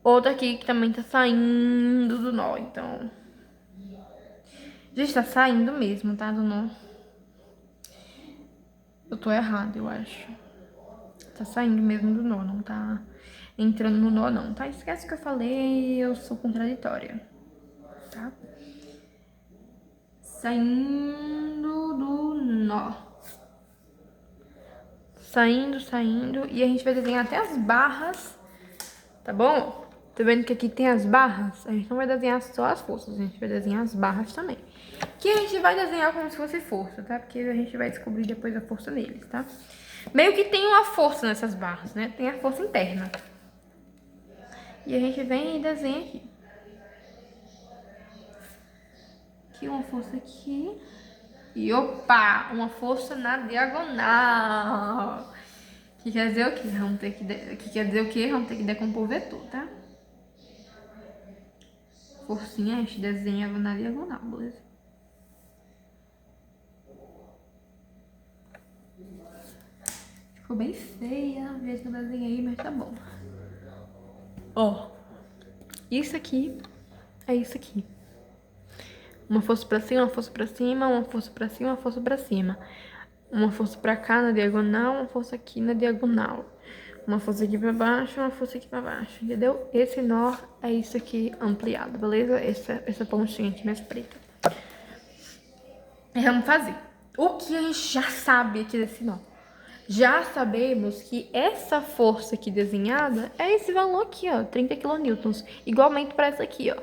Outra aqui que também tá saindo do nó, então... Gente, tá saindo mesmo, tá? Do nó. Eu tô errada, eu acho. Tá saindo mesmo do nó, não tá entrando no nó, não, tá? Esquece o que eu falei, eu sou contraditória, tá? Saindo do nó. Saindo. E a gente vai desenhar até as barras, tá bom? Tá vendo que aqui tem as barras? A gente não vai desenhar só as forças, a gente vai desenhar as barras também. Que a gente vai desenhar como se fosse força, tá? Porque a gente vai descobrir depois a força neles, tá? Meio que tem uma força nessas barras, né? Tem a força interna. E a gente vem e desenha aqui. Aqui uma força aqui. E opa! Uma força na diagonal. Que quer dizer o quê? Vamos ter que decompor o vetor, tá? Forcinha, a gente desenha na diagonal, beleza? Ficou bem feia, o jeito que eu desenhei, mas tá bom. Ó, isso aqui é isso aqui. Uma força pra cima, uma força pra cima, uma força pra cima, uma força pra cima. Uma força pra cá na diagonal, uma força aqui na diagonal. Uma força aqui pra baixo, uma força aqui pra baixo, entendeu? Esse nó é isso aqui ampliado, beleza? Essa pontinha aqui mais preta. E vamos fazer. O que a gente já sabe aqui desse nó? Já sabemos que essa força aqui desenhada é esse valor aqui, ó, 30 kN. Igualmente para essa aqui, ó.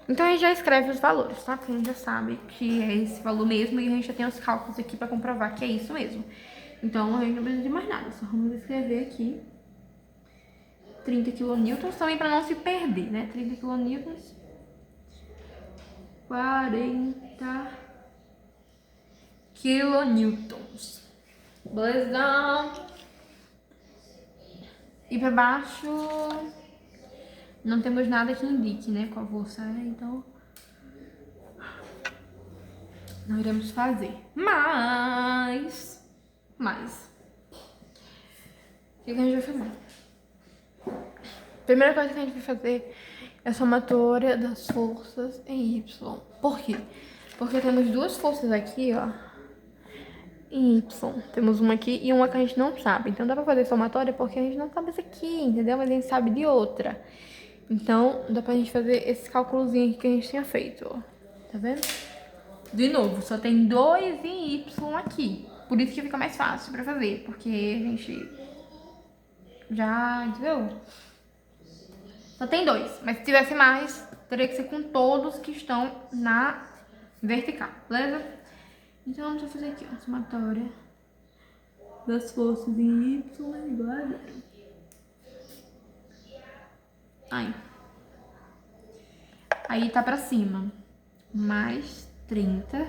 Então a gente já escreve os valores, tá? Porque a gente já sabe que é esse valor mesmo e a gente já tem os cálculos aqui para comprovar que é isso mesmo. Então a gente não precisa de mais nada, só vamos escrever aqui 30 kN também para não se perder, né? 30 kN, 40 kN. Beleza? E para baixo não temos nada que indique, né, qual força é, então não iremos fazer. Mas o que a gente vai fazer? Primeira coisa que a gente vai fazer é a somatória das forças em Y. Por quê? Porque temos duas forças aqui, ó, em Y. Temos uma aqui e uma que a gente não sabe. Então dá pra fazer somatória porque a gente não sabe essa aqui, entendeu? Mas a gente sabe de outra. Então dá pra gente fazer esse cálculozinho aqui que a gente tinha feito, ó. Tá vendo? De novo, só tem 2 em Y aqui. Por isso que fica mais fácil pra fazer. Porque a gente já, entendeu? Só tem 2. Mas se tivesse mais, teria que ser com todos que estão na vertical, beleza? Então vamos fazer aqui, ó, somatória das forças em Y é igual a 0. Aí tá pra cima. Mais 30.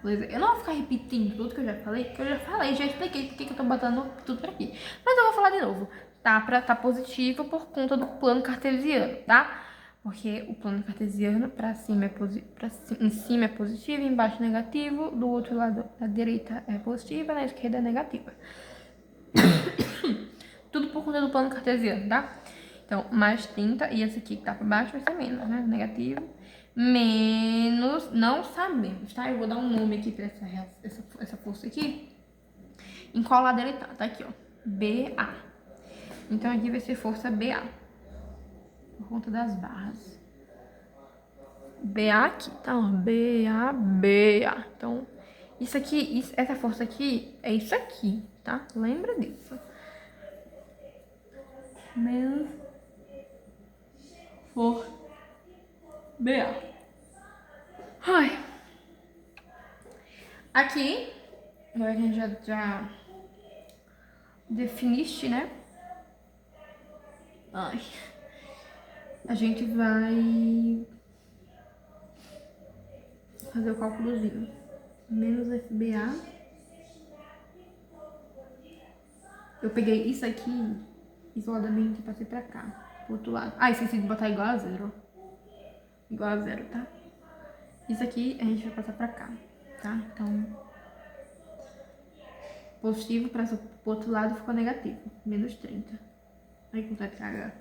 Beleza? Eu não vou ficar repetindo tudo que eu já falei, porque eu já falei, já expliquei porque que eu tô botando tudo por aqui. Mas eu vou falar de novo. Tá positivo por conta do plano cartesiano, tá? Porque o plano cartesiano em cima é positivo, embaixo é negativo, do outro lado a direita é positiva, na esquerda é negativa. Tudo por conta do plano cartesiano, tá? Então, mais 30, e esse aqui que tá pra baixo vai ser menos, né? Negativo. Menos, não sabemos, tá? Eu vou dar um nome aqui pra essa força aqui. Em qual lado ele tá? Tá aqui, ó. BA. Então, aqui vai ser força BA. Por conta das barras. BA aqui, tá? Ó, BA. Então, isso aqui, essa força aqui é isso aqui, tá? Lembra disso. Menos por BA. Ai. Aqui, agora a gente já definiste, né? Ai. A gente vai fazer o cálculozinho. Menos FBA. Eu peguei isso aqui isoladamente e passei pra cá, pro outro lado. Ah, esqueci de botar igual a zero. Igual a zero, tá? Isso aqui a gente vai passar pra cá, tá? Então, positivo para o outro lado ficou negativo. Menos 30. Aí consegue cagar.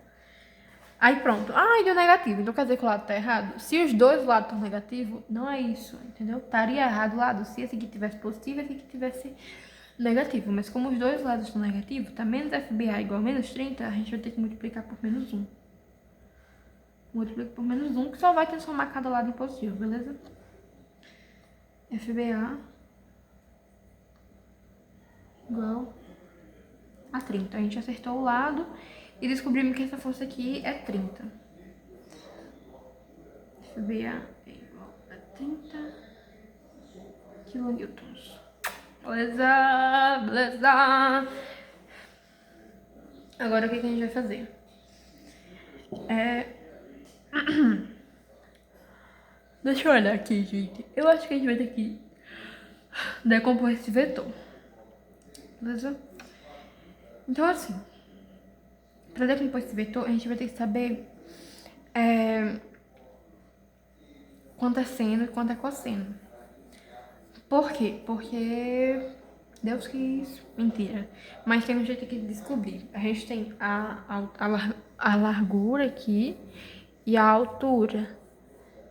Aí pronto. Ah, deu negativo. Então quer dizer que o lado tá errado? Se os dois lados estão negativos, não é isso, entendeu? Estaria errado o lado se esse aqui tivesse positivo e esse aqui tivesse negativo. Mas como os dois lados estão negativos, tá menos FBA igual a menos 30, a gente vai ter que multiplicar por menos 1. Multiplica por menos 1, que só vai transformar cada lado em positivo, beleza? FBA igual a 30. A gente acertou o lado e descobrimos que essa força aqui é 30. FBA é igual a 30 kilonewtons. Beleza, beleza. Agora o que a gente vai fazer? Deixa eu olhar aqui, gente. Eu acho que a gente vai ter que decompor esse vetor. Beleza? Então, assim, para decompor esse vetor, a gente vai ter que saber quanto é seno e quanto é cosseno. Por quê? Porque Deus quis. Mentira. Mas tem um jeito aqui de descobrir. A gente tem a largura aqui e a altura,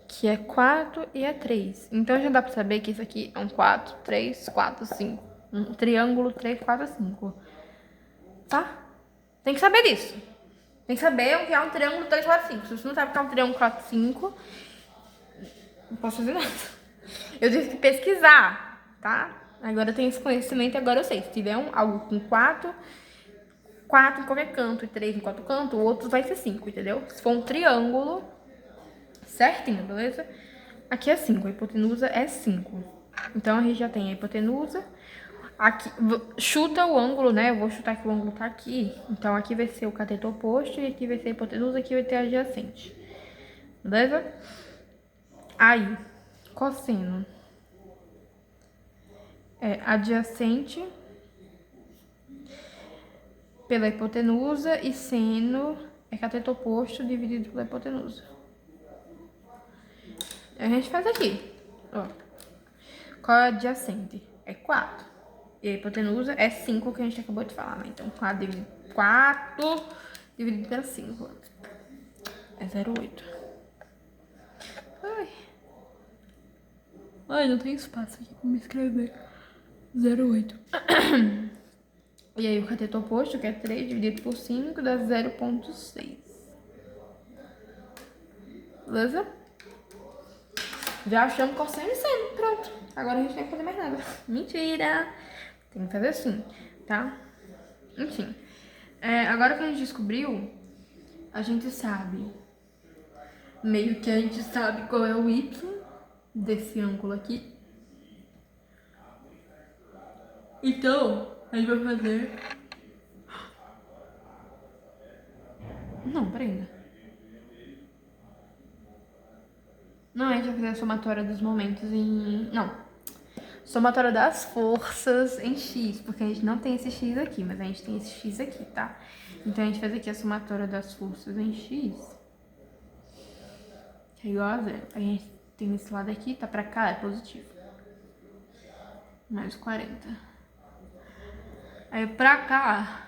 que é 4 e é 3. Então já dá pra saber que isso aqui é um 4, 3, 4, 5. Um triângulo 3, 4, 5. Tá? Tem que saber disso. Tem que saber o que é um triângulo 3, 4, 5. Se você não sabe o que é um triângulo 4, 5, não posso fazer nada. Eu tive que pesquisar, tá? Agora eu tenho esse conhecimento e agora eu sei. Se tiver algo com 4 em qualquer canto e 3 em quatro cantos, o outro vai ser 5, entendeu? Se for um triângulo certinho, beleza? Aqui é 5, a hipotenusa é 5. Então a gente já tem a hipotenusa. Aqui, chuta o ângulo, né? Eu vou chutar que o ângulo tá aqui. Então aqui vai ser o cateto oposto e aqui vai ser a hipotenusa, aqui vai ter a adjacente. Beleza? Aí, cosseno é adjacente pela hipotenusa e seno é cateto oposto dividido pela hipotenusa. A gente faz aqui, ó. Qual é a adjacente? É 4. E a hipotenusa é 5, que a gente acabou de falar, né? Então, 4 dividido pela 5 é 0,8. Ai, não tem espaço aqui pra me escrever. 0,8. E aí o cateto oposto, que é 3, dividido por 5, dá 0,6. Beleza? Já achamos cosseno e seno. Pronto. Agora a gente não tem que fazer mais nada. Mentira! Tem que fazer assim, tá? Enfim. Agora que a gente descobriu, a gente sabe. Meio que a gente sabe qual é o y desse ângulo aqui. Então, a gente vai fazer... Não, peraí. Não, a gente vai fazer a somatória dos momentos em... Não. Somatória das forças em x, porque a gente não tem esse x aqui, mas a gente tem esse x aqui, tá? Então a gente faz aqui a somatória das forças em x, que é igual a 0. A gente tem esse lado aqui, tá pra cá, é positivo. Mais 40. Aí pra cá,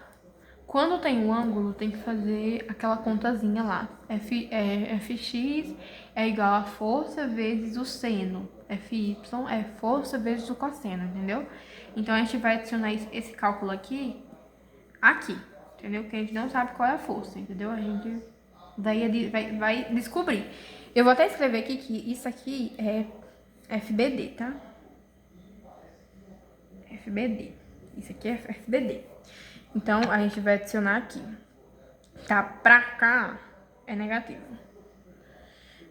quando tem um ângulo, tem que fazer aquela contazinha lá. Fx é igual a força vezes o seno. Fy é força vezes o cosseno, entendeu? Então a gente vai adicionar esse cálculo aqui, entendeu? Porque a gente não sabe qual é a força, entendeu? A gente vai descobrir. Eu vou até escrever aqui que isso aqui é FBD, tá? FBD. Isso aqui é FBD. Então, a gente vai adicionar aqui. Tá? Pra cá é negativo.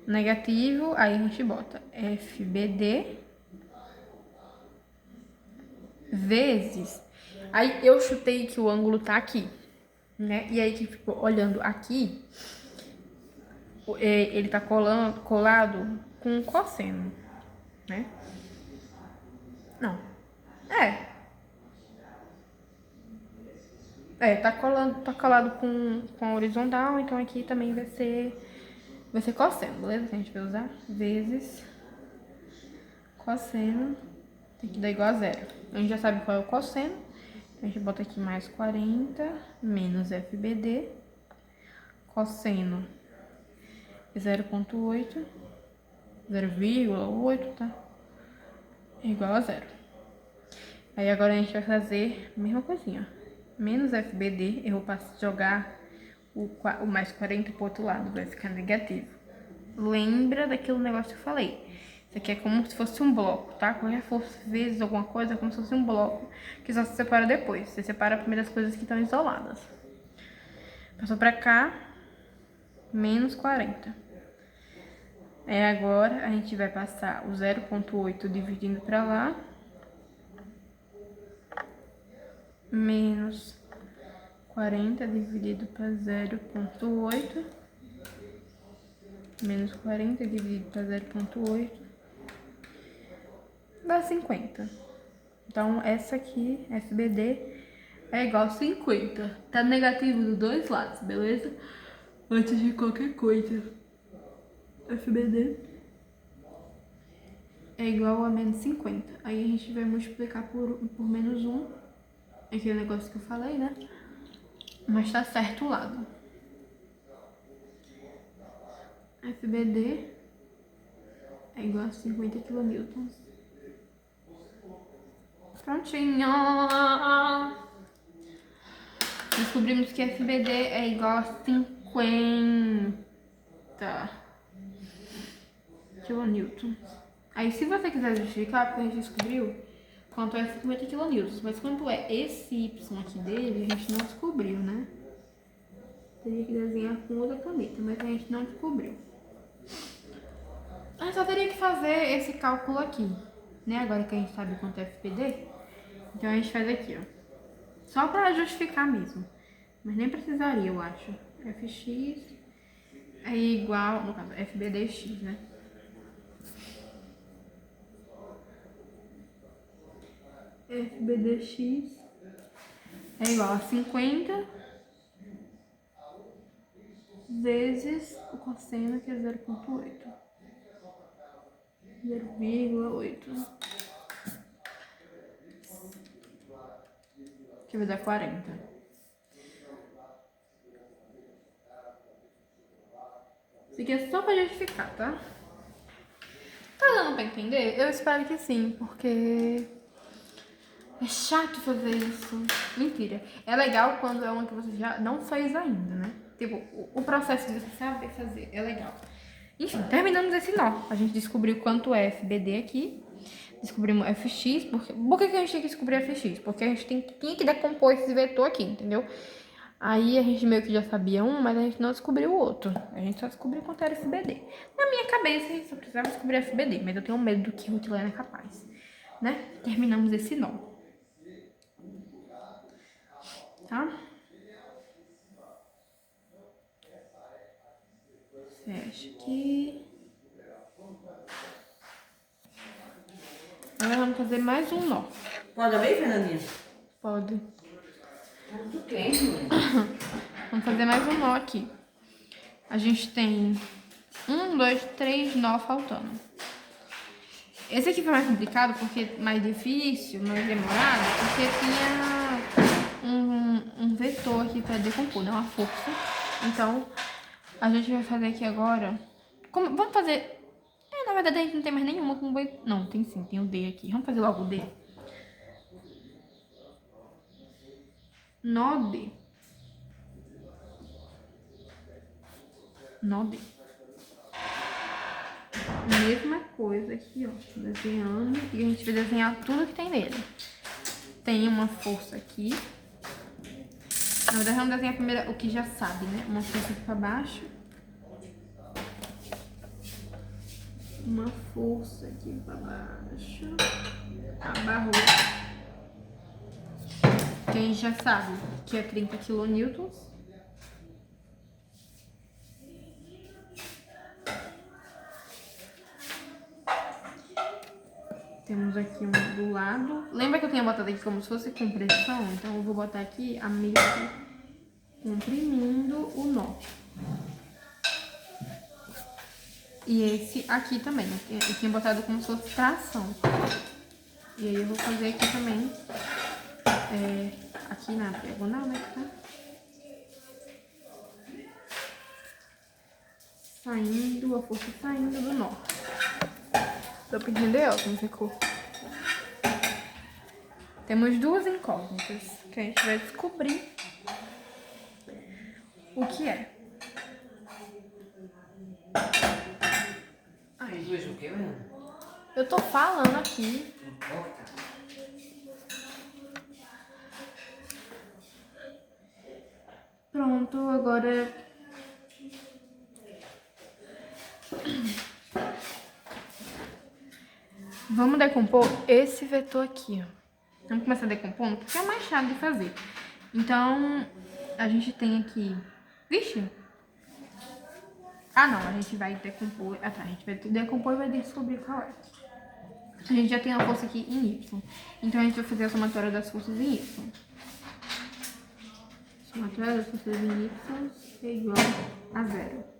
Negativo, aí a gente bota FBD vezes... Aí eu chutei que o ângulo tá aqui, né? E aí que ficou olhando aqui, ele tá colado com cosseno, né? Não. Tá colado com a horizontal, então aqui também vai ser cosseno, beleza? Que a gente vai usar vezes cosseno, tem que dar igual a zero. A gente já sabe qual é o cosseno, a gente bota aqui mais 40 menos FBD, cosseno 0,8, 0,8, tá? É igual a zero. Aí agora a gente vai fazer a mesma coisinha, ó. Menos FBD, eu vou jogar o mais 40 pro outro lado, vai ficar negativo. Lembra daquele negócio que eu falei? Isso aqui é como se fosse um bloco, tá? Qualquer fosse vezes alguma coisa, é como se fosse um bloco que só se separa depois. Você separa primeiro as coisas que estão isoladas. Passou pra cá, menos 40. Aí agora a gente vai passar o 0,8 dividindo pra lá, menos 40 dividido para 0,8, menos 40 dividido para 0,8, dá 50. Então, essa aqui, FBD, é igual a 50. Tá negativo dos dois lados, beleza? Antes de qualquer coisa. FBD é igual a menos 50. Aí a gente vai multiplicar por menos 1. Aquele negócio que eu falei, né? Mas tá certo o lado. FBD é igual a 50 kN. Prontinho! Descobrimos que FBD é igual a 50 kN. Aí se você quiser justificar, porque a gente descobriu quanto é 50 kN, mas quanto é esse Y aqui dele, a gente não descobriu, né? Teria que desenhar com outra caneta, mas a gente não descobriu. A gente só teria que fazer esse cálculo aqui, né? Agora que a gente sabe quanto é FBD, então a gente faz aqui, ó. Só pra justificar mesmo. Mas nem precisaria, eu acho. FX é igual, no caso, FBDX, né? FBDX é igual a 50 vezes o cosseno, que é 0,8. 0,8. Que vai dar 40. Isso aqui é só pra justificar, tá? Tá dando pra entender? Eu espero que sim, porque é chato fazer isso. Mentira. É legal quando é uma que você já não fez ainda, né? Tipo, o processo de você saber fazer é legal. Enfim, terminamos esse nó. A gente descobriu quanto é FBD aqui. Descobrimos FX. Por que a gente tem que descobrir FX? Porque a gente tinha que decompor esse vetor aqui, entendeu? Aí a gente meio que já sabia um, mas a gente não descobriu o outro. A gente só descobriu quanto era FBD. Na minha cabeça, a gente só precisava descobrir FBD, mas eu tenho medo do que o Rutilena é capaz, né? Terminamos esse nó. Tá? Fecha aqui. Agora vamos fazer mais um nó.
Pode abrir, Fernandinha?
Pode.
Muito quente, mãe.
Vamos fazer mais um nó aqui. A gente tem 1, 2, 3 nó faltando. Esse aqui foi mais complicado, porque mais difícil, mais demorado, porque tinha um vetor aqui para decompor, né? Uma força. Então, a gente vai fazer aqui agora. Vamos fazer. Na verdade, a gente não tem mais nenhuma com vetor. Não, tem sim, tem o D aqui. Vamos fazer logo o D. Nó D. Nó D. Mesma coisa aqui, ó. Desenhando. E a gente vai desenhar tudo que tem nele. Tem uma força aqui. Na verdade, vamos desenhar primeiro o que já sabe, né? Uma força aqui pra baixo. Uma força aqui pra baixo. Abarrou. Que a gente já sabe que é 30 kN. Temos aqui um do lado. Lembra que eu tinha botado aqui como se fosse compressão? Então eu vou botar aqui a meio que comprimindo o nó. E esse aqui também, eu tinha botado como se fosse tração. E aí eu vou fazer aqui também, aqui na diagonal, né, tá? Saindo, a força saindo do nó. Deu pra entender, ó, como ficou? Temos duas incógnitas que a gente vai descobrir o que é.
Ai, dois o quê, Ana?
Eu tô falando aqui.
Não importa.
Pronto, agora... Vamos decompor esse vetor aqui, ó. Vamos começar decompondo, porque é o mais chato de fazer. Então, a gente tem aqui... Vixe! Ah, não, a gente vai decompor... Ah, tá, a gente vai decompor e vai descobrir qual é. A gente já tem a força aqui em Y. Então, a gente vai fazer a somatória das forças em Y. Somatória das forças em Y é igual a 0.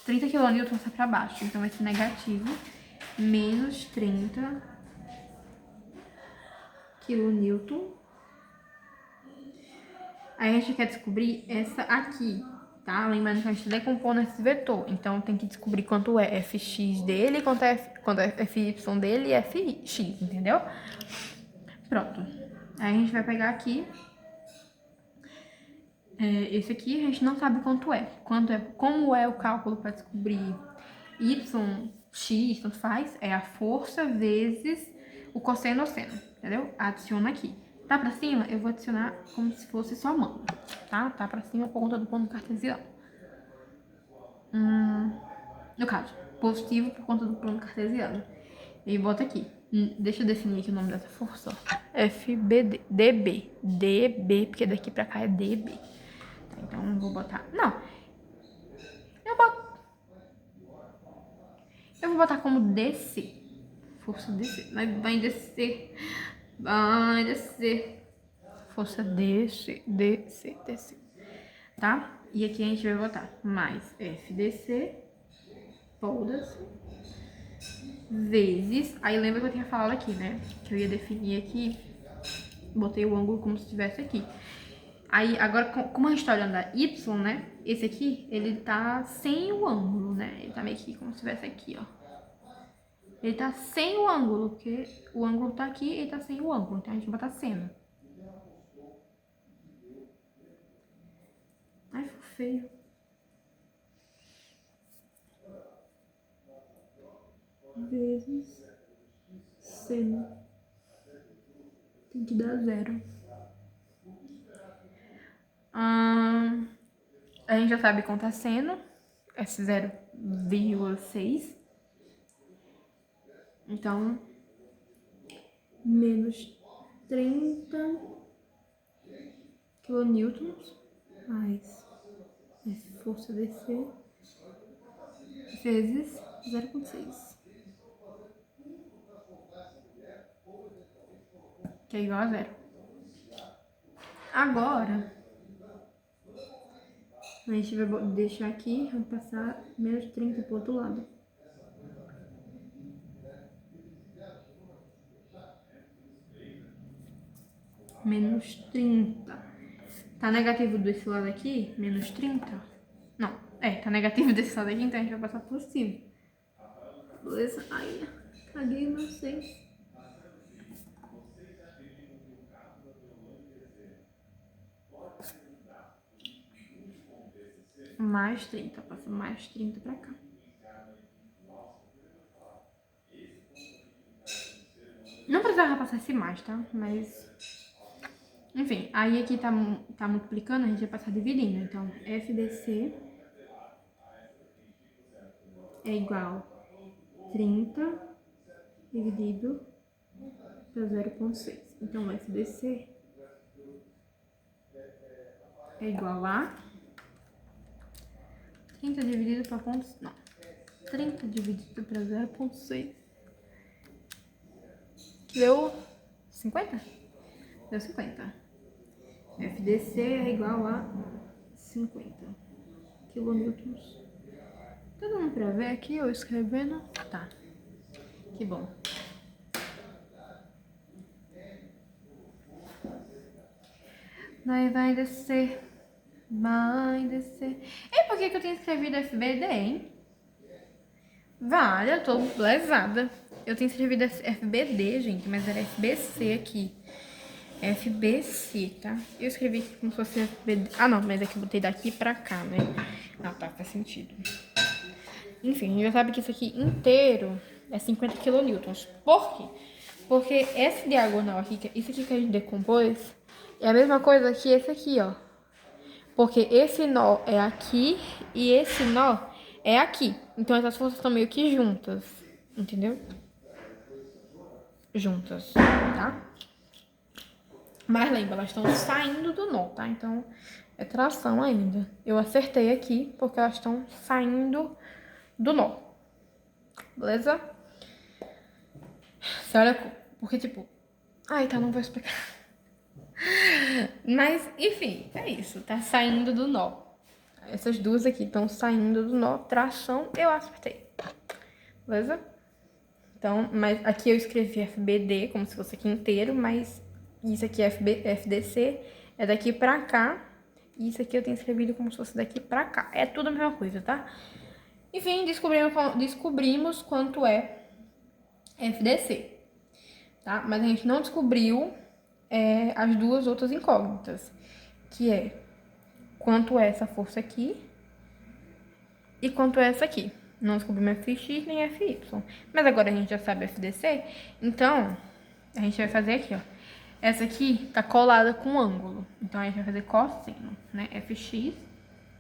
30 kN está para baixo, então vai ser negativo. Menos 30 kN. Aí a gente quer descobrir essa aqui, tá? Lembrando que a gente está decompondo esse vetor. Então tem que descobrir quanto é fx dele, quanto é fy dele e fx, entendeu? Pronto. Aí a gente vai pegar aqui. Esse aqui a gente não sabe quanto é. Como é o cálculo para descobrir y, x, tanto faz, é a força vezes o cosseno ou seno, entendeu? Adiciona aqui. Tá pra cima, eu vou adicionar como se fosse somando, tá? Tá pra cima por conta do ponto cartesiano. No caso, positivo por conta do ponto cartesiano. E bota aqui. Deixa eu definir aqui o nome dessa força, ó. FBD, DB, porque daqui pra cá é DB. Tá, então eu vou botar... Não. Eu vou botar como DC. Força DC. Vai descer. Vai descer. Força DC. Tá? E aqui a gente vai botar mais FDC. Foda-se. Vezes. Aí lembra que eu tinha falado aqui, né? Que eu ia definir aqui. Botei o ângulo como se estivesse aqui. Aí, agora, como a gente tá olhando a Y, né? Esse aqui, ele tá sem o ângulo, né? Ele tá meio que como se estivesse aqui, ó. Ele tá sem o ângulo, porque o ângulo tá aqui e ele tá sem o ângulo. Então a gente vai botar seno. Ai, ficou feio. Vezes seno. Tem que dar 0. A gente já sabe contar seno. Esse 0,6. Então, menos 30 kN mais força DC vezes 0,6. Que é igual a 0. Agora, a gente vai deixar aqui, vamos passar menos 30 pro outro lado. Menos 30. Tá negativo desse lado aqui, menos 30. Não, tá negativo desse lado aqui, então a gente vai passar por cima. Beleza? Ai, caguei o meu 6. Mais 30, passa mais 30 pra cá. Não precisava passar esse mais, tá? Mas... Enfim, aí aqui tá multiplicando, a gente vai passar dividindo. Então, FDC é igual a 30 dividido por 0,6. Então, FDC é igual a 30 dividido por pontos... Não. 30 dividido para 0,6. Deu 50? Deu 50. FDC é igual a 50 quilonewtons. Tá dando pra ver aqui eu escrevendo? Tá. Que bom. Daí vai descer. Vai descer. E por que eu tenho escrevido FBD, hein? Vale, eu tô levada. Eu tenho escrevido FBD, gente, mas era FBC aqui. FBC, tá? Eu escrevi aqui como se fosse FBD. Ah, não, mas é que eu botei daqui pra cá, né? Ah, tá, faz sentido. Enfim, a gente já sabe que isso aqui inteiro é 50 quilonewtons. Por quê? Porque esse diagonal aqui, isso aqui que a gente decompôs, é a mesma coisa que esse aqui, ó. Porque esse nó é aqui e esse nó é aqui. Então essas forças estão meio que juntas, entendeu? Juntas, tá? Mas lembra, elas estão saindo do nó, tá? Então é tração ainda. Eu acertei aqui porque elas estão saindo do nó. Beleza? Você olha, porque tipo... Ai, tá, não vou explicar. Mas, enfim, é isso. Tá saindo do nó. Essas duas aqui estão saindo do nó. Tração, eu acertei. Beleza? Então, mas aqui eu escrevi FBD, como se fosse aqui inteiro, mas isso aqui é FDC, é daqui pra cá. E isso aqui eu tenho escrevido como se fosse daqui pra cá. É tudo a mesma coisa, tá? Enfim, descobrimos quanto é FDC, tá? Mas a gente não descobriu as duas outras incógnitas, que é quanto é essa força aqui e quanto é essa aqui. Não descobrimos FX nem FY. Mas agora a gente já sabe FDC, então a gente vai fazer aqui, ó. Essa aqui tá colada com ângulo, então a gente vai fazer cosseno, né? FX,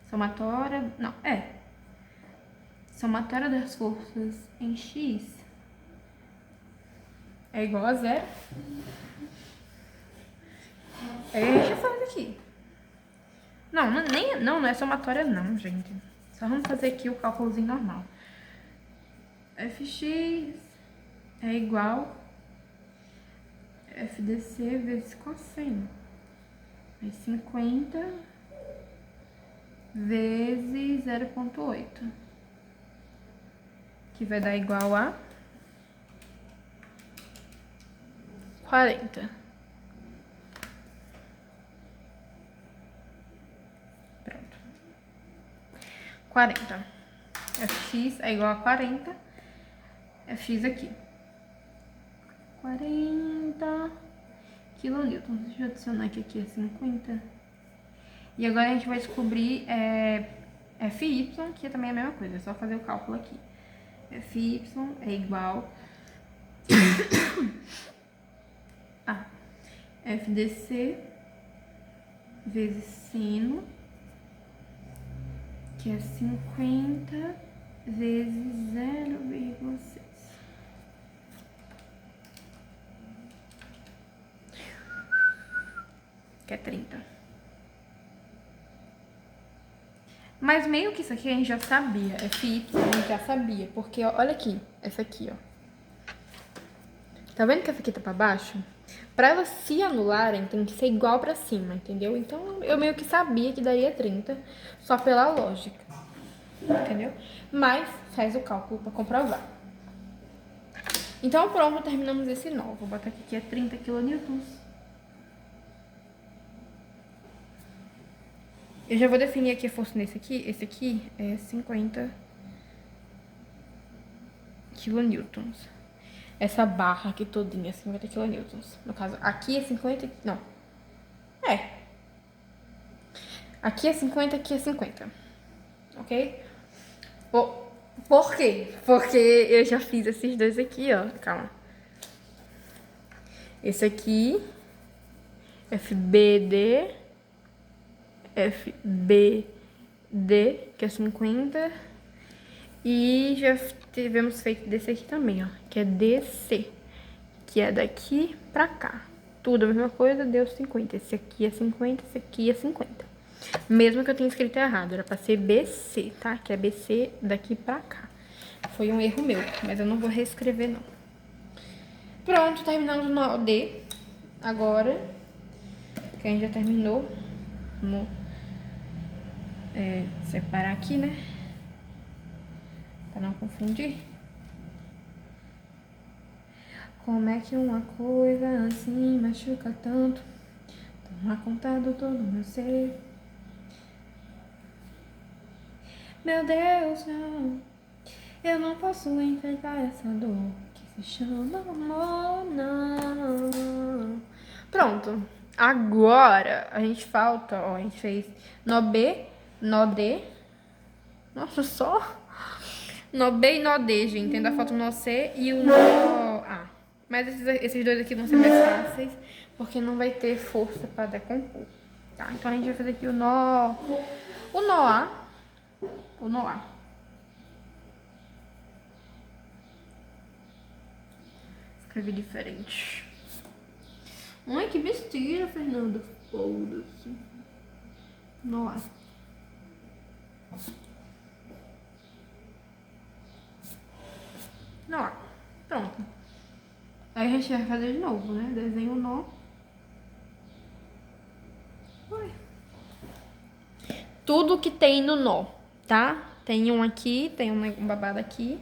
somatória... Não, somatória das forças em X é igual a zero. Aí a gente faz aqui. Não é somatória não, gente. Só vamos fazer aqui o cálculozinho normal. Fx é igual FDC vezes cosseno. Aí 50 vezes 0,8. Que vai dar igual a 40. Pronto. 40. Fx é igual a 40. Fx aqui. 40 quilonewtons. Deixa eu adicionar que aqui é 50. E agora a gente vai descobrir Fy, que é também a mesma coisa. É só fazer o cálculo aqui. Fy é igual a FDC vezes seno, que é 50 vezes 0,6. Que é 30. Mas meio que isso aqui a gente já sabia. FY a gente já sabia. Porque, ó, olha aqui. Essa aqui, ó. Tá vendo que essa aqui tá pra baixo? Pra elas se anularem, tem que ser igual pra cima, entendeu? Então, eu meio que sabia que daria 30. Só pela lógica. Entendeu? Mas, faz o cálculo pra comprovar. Então, pronto, terminamos esse nó. Vou botar aqui que é 30 quilonewtons. Eu já vou definir aqui a força nesse aqui. Esse aqui é 50 quilonewtons. Essa barra aqui todinha é 50 quilonewtons. No caso, aqui é 50... Não. Aqui é 50, aqui é 50. Ok? Por quê? Porque eu já fiz esses dois aqui, ó. Calma. Esse aqui, FBD... FBD, que é 50. E já tivemos feito desse aqui também, ó, que é DC, que é daqui pra cá. Tudo a mesma coisa, deu 50. Esse aqui é 50, esse aqui é 50. Mesmo que eu tenha escrito errado, era pra ser BC, tá? Que é BC daqui pra cá. Foi um erro meu, mas eu não vou reescrever, não. Pronto, terminamos o nó D. Agora, que a gente já terminou, vamos separar aqui, né? Pra não confundir. Como é que uma coisa assim machuca tanto? Toma conta do todo meu ser. Meu Deus, não. Eu não posso enfrentar essa dor que se chama amor, não. Pronto. Agora a gente falta, ó, a gente fez nó B, nó D. Nossa, só nó B e nó D, gente. Ainda falta o nó C e o nó A. Mas esses dois aqui vão ser mais fáceis, porque não vai ter força para decompor. Tá? Então a gente vai fazer aqui o nó A. O nó A. Escrevi diferente. Ai, que besteira, Fernanda. Foda-se. Nó A. Nó A. Pronto. Aí a gente vai fazer de novo, né? Desenho o nó. Ui. Tudo que tem no nó, tá? Tem um aqui, tem um babado aqui.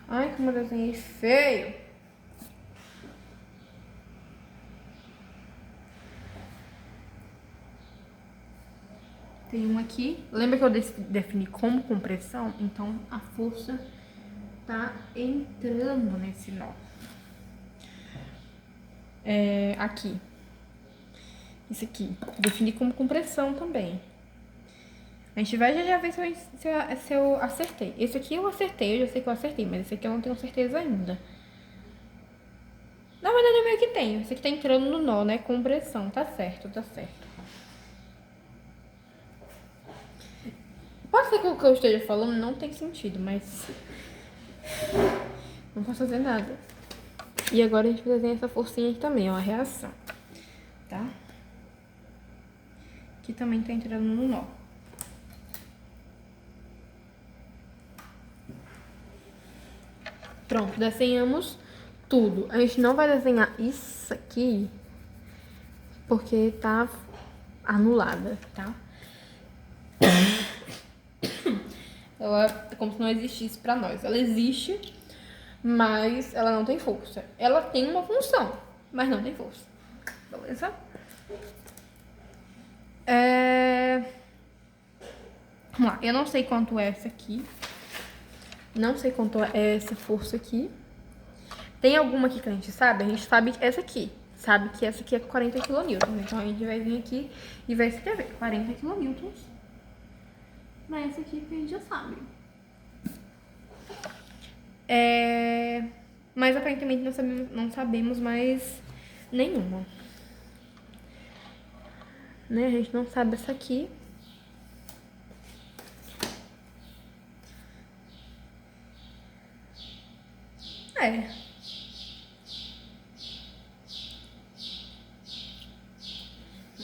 Ai, como eu desenhei feio. Tem um aqui. Lembra que eu defini como compressão? Então, a força tá entrando nesse nó. Aqui. Isso aqui. Defini como compressão também. A gente vai já ver se eu acertei. Esse aqui eu acertei, eu já sei que eu acertei, mas esse aqui eu não tenho certeza ainda. Na verdade, eu meio que tenho. Esse aqui tá entrando no nó, né? Compressão. Tá certo, tá certo. Pode ser que o que eu esteja falando não tem sentido, mas não posso fazer nada. E agora a gente vai desenhar essa forcinha aqui também, ó, a reação, tá? Aqui também tá entrando no nó. Pronto, desenhamos tudo. A gente não vai desenhar isso aqui porque tá anulada, tá? Ela é como se não existisse pra nós. Ela existe, mas ela não tem força. Ela tem uma função, mas não tem força. Beleza? Vamos lá. Eu não sei quanto é essa aqui. Não sei quanto é essa força aqui. Tem alguma aqui que a gente sabe? A gente sabe essa aqui. Sabe que essa aqui é 40 kN. Então a gente vai vir aqui e vai escrever 40 kN. Mas essa aqui que a gente já sabe. Mas aparentemente não sabemos mais nenhuma. Né? A gente não sabe essa aqui.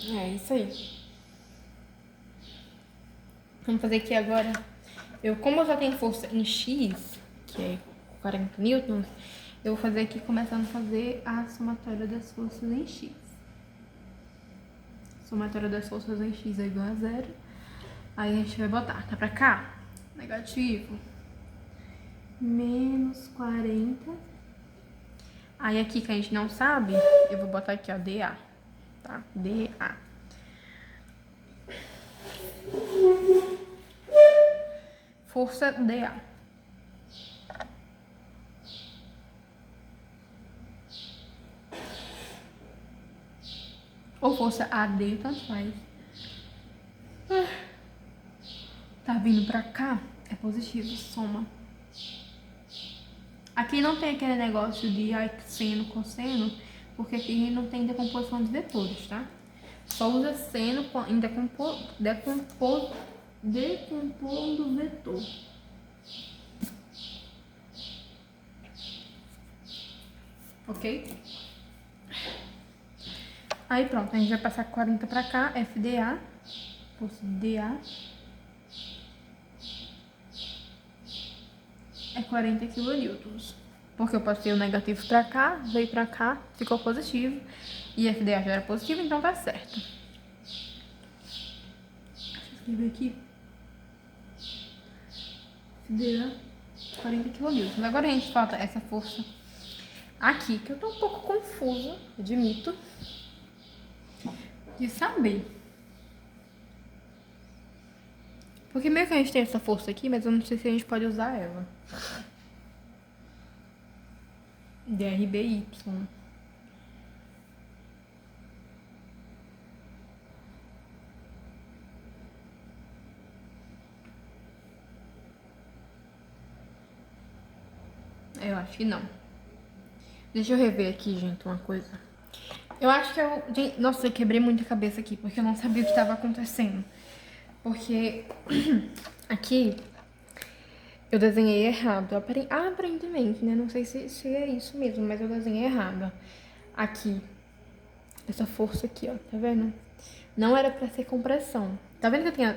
É isso aí. Vamos fazer aqui agora. Como eu já tenho força em X, que é 40 newtons, eu vou fazer aqui começando a fazer a somatória das forças em X. Somatória das forças em X é igual a 0. Aí a gente vai botar, tá pra cá? Negativo. Menos 40. Aí aqui que a gente não sabe, eu vou botar aqui, ó, dA. Tá? dA. Força dA. Ou força AD, tanto faz. Tá vindo pra cá, é positivo, soma. Aqui não tem aquele negócio de seno, cosseno, porque aqui não tem decomposição de vetores, tá? Só usa seno em decompondo vetor. Ok? Aí pronto, a gente vai passar 40 pra cá, FDA. Força de A é 40 kN. Porque eu passei o negativo pra cá, veio pra cá, ficou positivo. E FDA já era positivo, então tá certo. Deixa eu escrever aqui. FDA 40 kN. Agora a gente falta essa força aqui, que eu tô um pouco confusa, admito, de saber. Porque meio que a gente tem essa força aqui, mas eu não sei se a gente pode usar ela. DRBY. Eu acho que não. Deixa eu rever aqui, gente, uma coisa. Eu acho que eu... Nossa, eu quebrei muita cabeça aqui, porque eu não sabia o que estava acontecendo. Porque aqui eu desenhei errado. Aparentemente, né? Não sei se é isso mesmo, mas eu desenhei errado. Aqui. Essa força aqui, ó. Tá vendo? Não era pra ser compressão. Tá vendo que eu tinha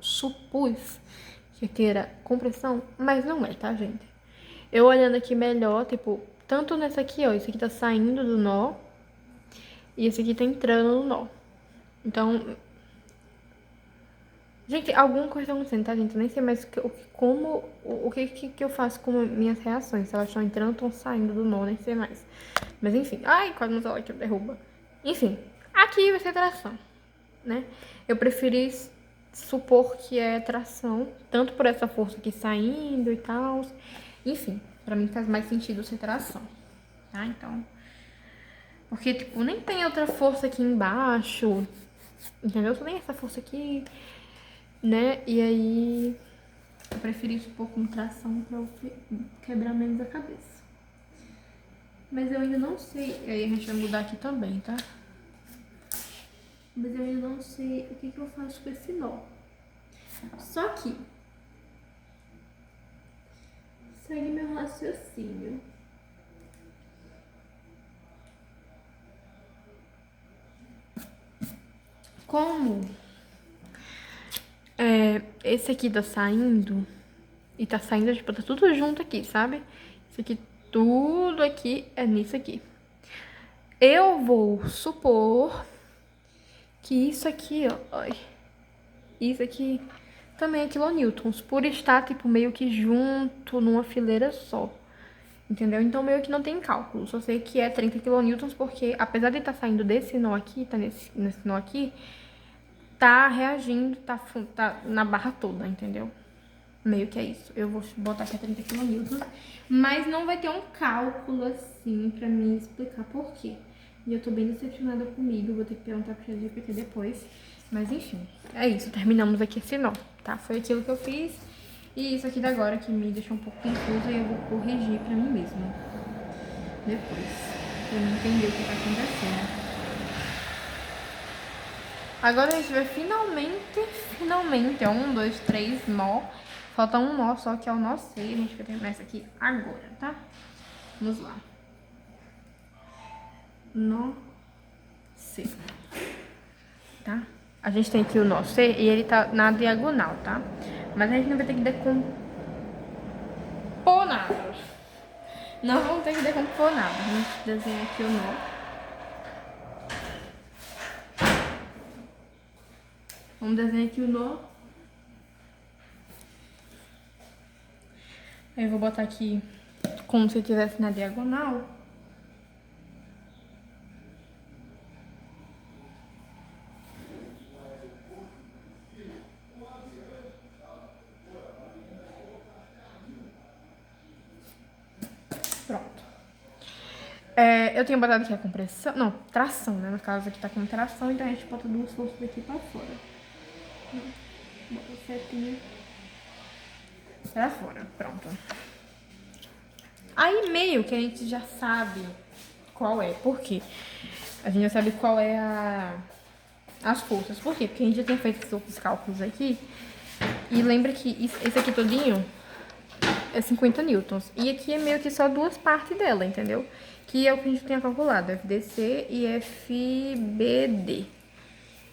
supus que aqui era compressão? Mas não é, tá, gente? Eu olhando aqui melhor, tipo, tanto nessa aqui, ó. Esse aqui tá saindo do nó. E esse aqui tá entrando no nó. Então... Gente, alguma coisa tá acontecendo, tá, gente? Eu nem sei mais o que eu faço com minhas reações. Se elas estão entrando ou estão saindo do nó, nem sei mais. Mas enfim. Ai, quase meu celular que derruba. Enfim, aqui vai ser tração, né? Eu preferi supor que é tração, tanto por essa força aqui saindo e tal. Enfim, pra mim faz mais sentido ser tração, tá? Então... Porque, tipo, nem tem outra força aqui embaixo, entendeu? Só tem essa força aqui... Né? E aí eu preferi supor como tração pra eu quebrar menos a cabeça. Mas eu ainda não sei. E aí a gente vai mudar aqui também, tá? Mas eu ainda não sei o que eu faço com esse nó. Só que segue meu raciocínio. Como esse aqui tá saindo, e tá saindo, tipo, tá tudo junto aqui, sabe? Isso aqui, tudo aqui é nisso aqui. Eu vou supor que isso aqui, ó, isso aqui também é quilonewtons, por estar, tipo, meio que junto numa fileira só, entendeu? Então, meio que não tem cálculo, só sei que é 30 quilonewtons, porque apesar de estar saindo desse nó aqui, tá nesse nó aqui, tá reagindo, tá na barra toda, entendeu? Meio que é isso. Eu vou botar aqui a 30 kN, mas não vai ter um cálculo assim pra me explicar por quê. E eu tô bem decepcionada comigo, vou ter que perguntar pro ChatGPT depois. Mas enfim, é isso. Terminamos aqui esse nó, tá? Foi aquilo que eu fiz. E isso aqui da agora que me deixou um pouco confusa e eu vou corrigir pra mim mesma depois, pra eu entender o que tá acontecendo. Agora a gente vai finalmente, ó, 1, 2, 3 nó. Falta um nó só, que é o nó C. A gente vai terminar isso aqui agora, tá? Vamos lá. Nó C. Tá? A gente tem aqui o nó C e ele tá na diagonal, tá? Mas a gente não vai ter que decompor nada. Não vamos ter que decompor nada. A gente desenha aqui o nó. Vamos desenhar aqui o nó. Aí eu vou botar aqui como se estivesse na diagonal. Pronto. Eu tinha botado aqui a compressão, não, tração, né? No caso aqui tá com tração, então a gente bota duas forças daqui pra fora. Bota a setinha pra fora, pronto. Aí meio que a gente já sabe qual é, por quê? A gente já sabe qual é as forças, por quê? Porque a gente já tinha feito esses outros cálculos aqui. E lembra que esse aqui todinho é 50 newtons. E aqui é meio que só duas partes dela, entendeu? Que é o que a gente tinha calculado, FDC e FBD.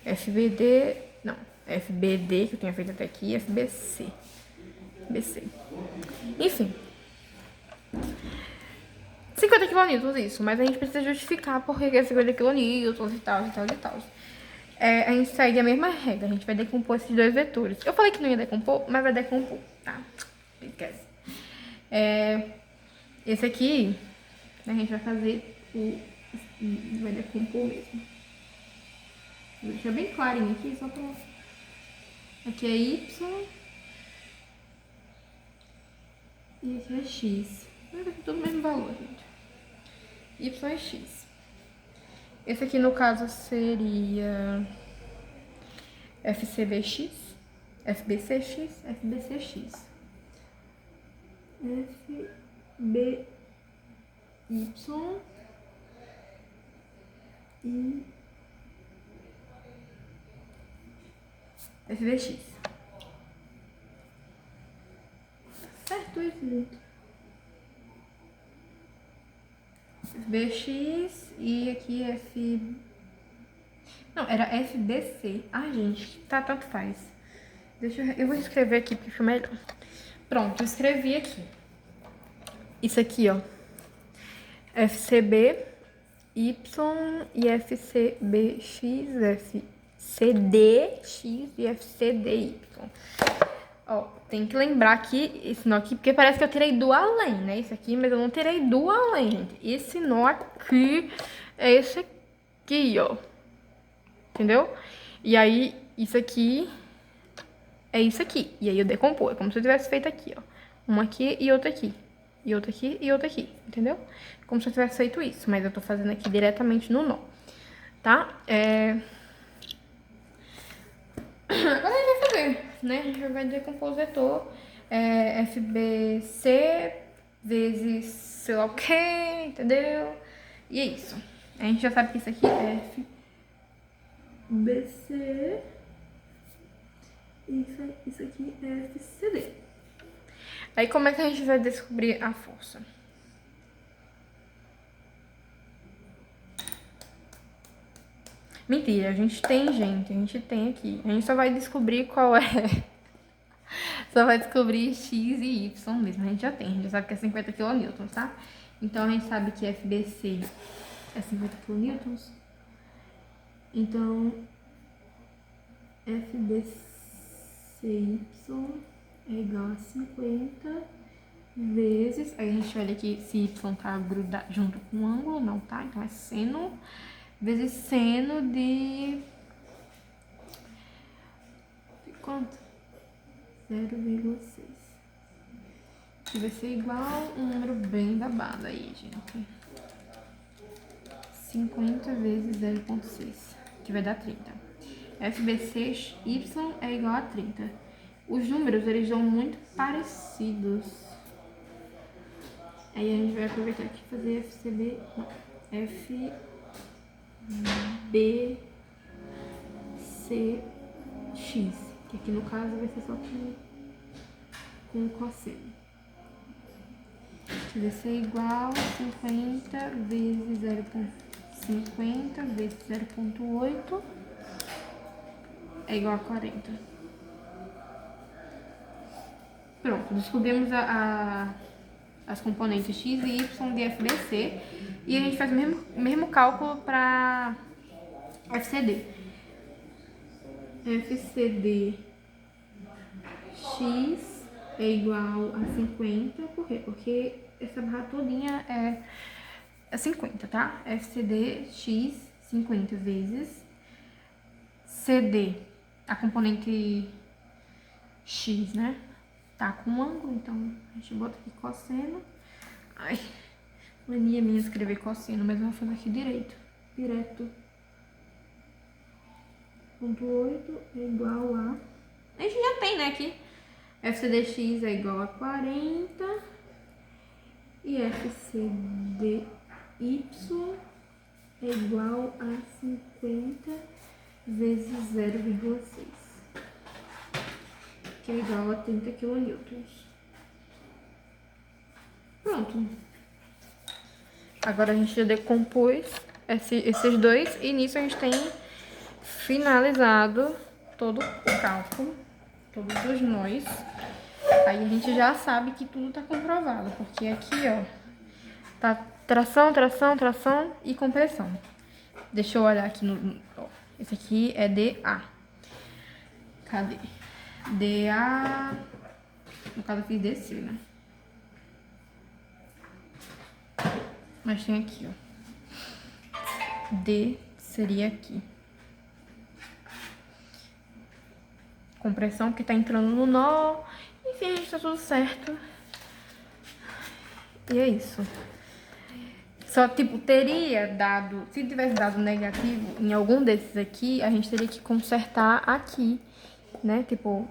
FBD, não, FBD, que eu tinha feito até aqui, FBC. BC. Enfim. 50 kN isso, mas a gente precisa justificar porque é 50 kN e tal, e tal, e tal. A gente segue a mesma regra, a gente vai decompor esses dois vetores. Eu falei que não ia decompor, mas vai decompor, tá? Esquece. Esse aqui, a gente vai fazer vai decompor mesmo. Vou deixar bem clarinho aqui, só pra... Aqui é Y. E aqui é X. Vai dar tudo o mesmo valor, gente. Y é X. Esse aqui, no caso, seria FCBX, FBCX, FBCX. FBY e FBX. Certo isso, gente? FBX e aqui F... Não, era FBC. Ah, gente, tá, tanto faz. Eu vou escrever aqui porque fica melhor. Pronto, eu escrevi aqui. Isso aqui, ó. FCB, Y e FCBX, FCDX e FCDY. Ó, tem que lembrar aqui esse nó aqui, porque parece que eu tirei do além, né? Esse aqui, mas eu não tirei do além, gente. Esse nó aqui é esse aqui, ó. Entendeu? E aí, isso aqui é isso aqui. E aí eu decompor. É como se eu tivesse feito aqui, ó. Uma aqui e outra aqui. E outra aqui e outra aqui. Entendeu? Como se eu tivesse feito isso. Mas eu tô fazendo aqui diretamente no nó. Tá? Agora a gente vai fazer, né? A gente vai decompor o vetor. FBC vezes sei lá o que, entendeu? E é isso. A gente já sabe que isso aqui é FBC. Isso aqui é FCD. Aí como é que a gente vai descobrir a força? Mentira, a gente tem, gente. A gente tem aqui. A gente só vai descobrir qual é. Só vai descobrir X e Y mesmo. A gente já tem. A gente já sabe que é 50 kN, tá? Então a gente sabe que FBC é 50 kN. Então FBCY é igual a 50 vezes... Aí a gente olha aqui se Y tá grudado junto com o ângulo. Não tá, então é seno vezes seno de quanto? 0,6. Que vai ser igual um número bem babado aí, gente. 50 vezes 0,6, que vai dar 30. FBCY é igual a 30. Os números, eles são muito parecidos. Aí a gente vai aproveitar aqui e fazer FCB... Não, FBCX, que aqui no caso vai ser só com cosseno. Vai ser igual a 50 vezes 0,50 vezes 0,8 é igual a 40. Pronto, descobrimos as componentes X e Y de FBC e a gente faz o mesmo cálculo para FCD. FCD X é igual a 50, por quê? Porque essa barra todinha é 50, tá? FCD X 50 vezes CD, a componente X, né? Tá com um ângulo, então a gente bota aqui cosseno. Ai, mania minha escrever cosseno, mas eu vou fazer aqui direto. 0,8 é igual a... A gente já tem, né, aqui. FCDX é igual a 40 e FCDY é igual a 50 vezes 0,6, que é igual a 30 kN. Pronto. Agora a gente já decompôs esses dois e nisso a gente tem finalizado todo o cálculo, todos os nós. Aí a gente já sabe que tudo tá comprovado, porque aqui, ó, tá tração, tração, tração e compressão. Deixa eu olhar aqui ó, esse aqui é DA. Cadê? DA... No caso eu fiz DC, né? Mas tem aqui, ó. D seria aqui. Compressão que tá entrando no nó. Enfim, gente, tá tudo certo. E é isso. Só, tipo, teria dado... Se tivesse dado negativo em algum desses aqui, a gente teria que consertar aqui, né? Tipo,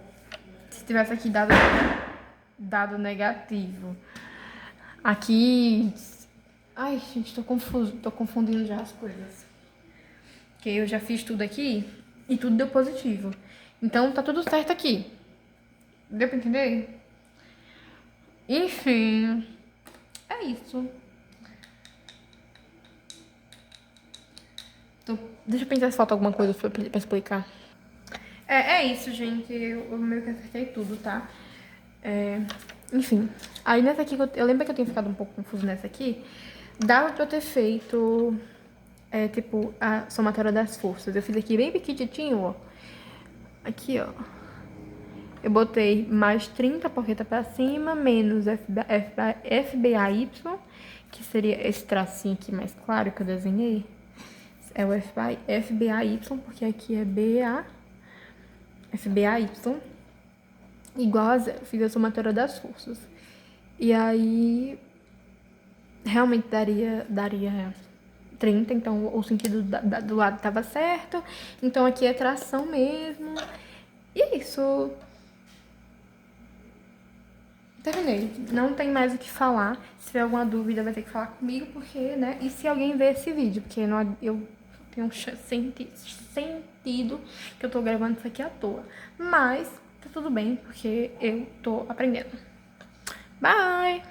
se tivesse aqui dado negativo. Aqui... Ai, gente, tô confuso. Tô confundindo já as coisas. Porque eu já fiz tudo aqui e tudo deu positivo. Então, tá tudo certo aqui. Deu pra entender? Enfim, é isso. Deixa eu pensar se falta alguma coisa pra explicar. É isso, gente. Eu meio que acertei tudo, tá? Enfim. Aí nessa aqui, eu lembro que eu tinha ficado um pouco confuso nessa aqui. Dava pra eu ter feito, tipo, a somatória das forças. Eu fiz aqui bem pequitinho, ó. Aqui, ó. Eu botei mais 30 porreta pra cima, menos FBAY, que seria esse tracinho aqui mais claro que eu desenhei. É o FBAY, porque aqui é BA, FBAY, igual a zero. Fiz a somatória das forças. E aí, realmente daria 30, então o sentido do lado tava certo. Então aqui é tração mesmo. E é isso. Terminei. Não tem mais o que falar. Se tiver alguma dúvida, vai ter que falar comigo, porque, né? E se alguém ver esse vídeo, porque não, eu tenho sentido que eu tô gravando isso aqui à toa. Mas tá tudo bem, porque eu tô aprendendo. Bye!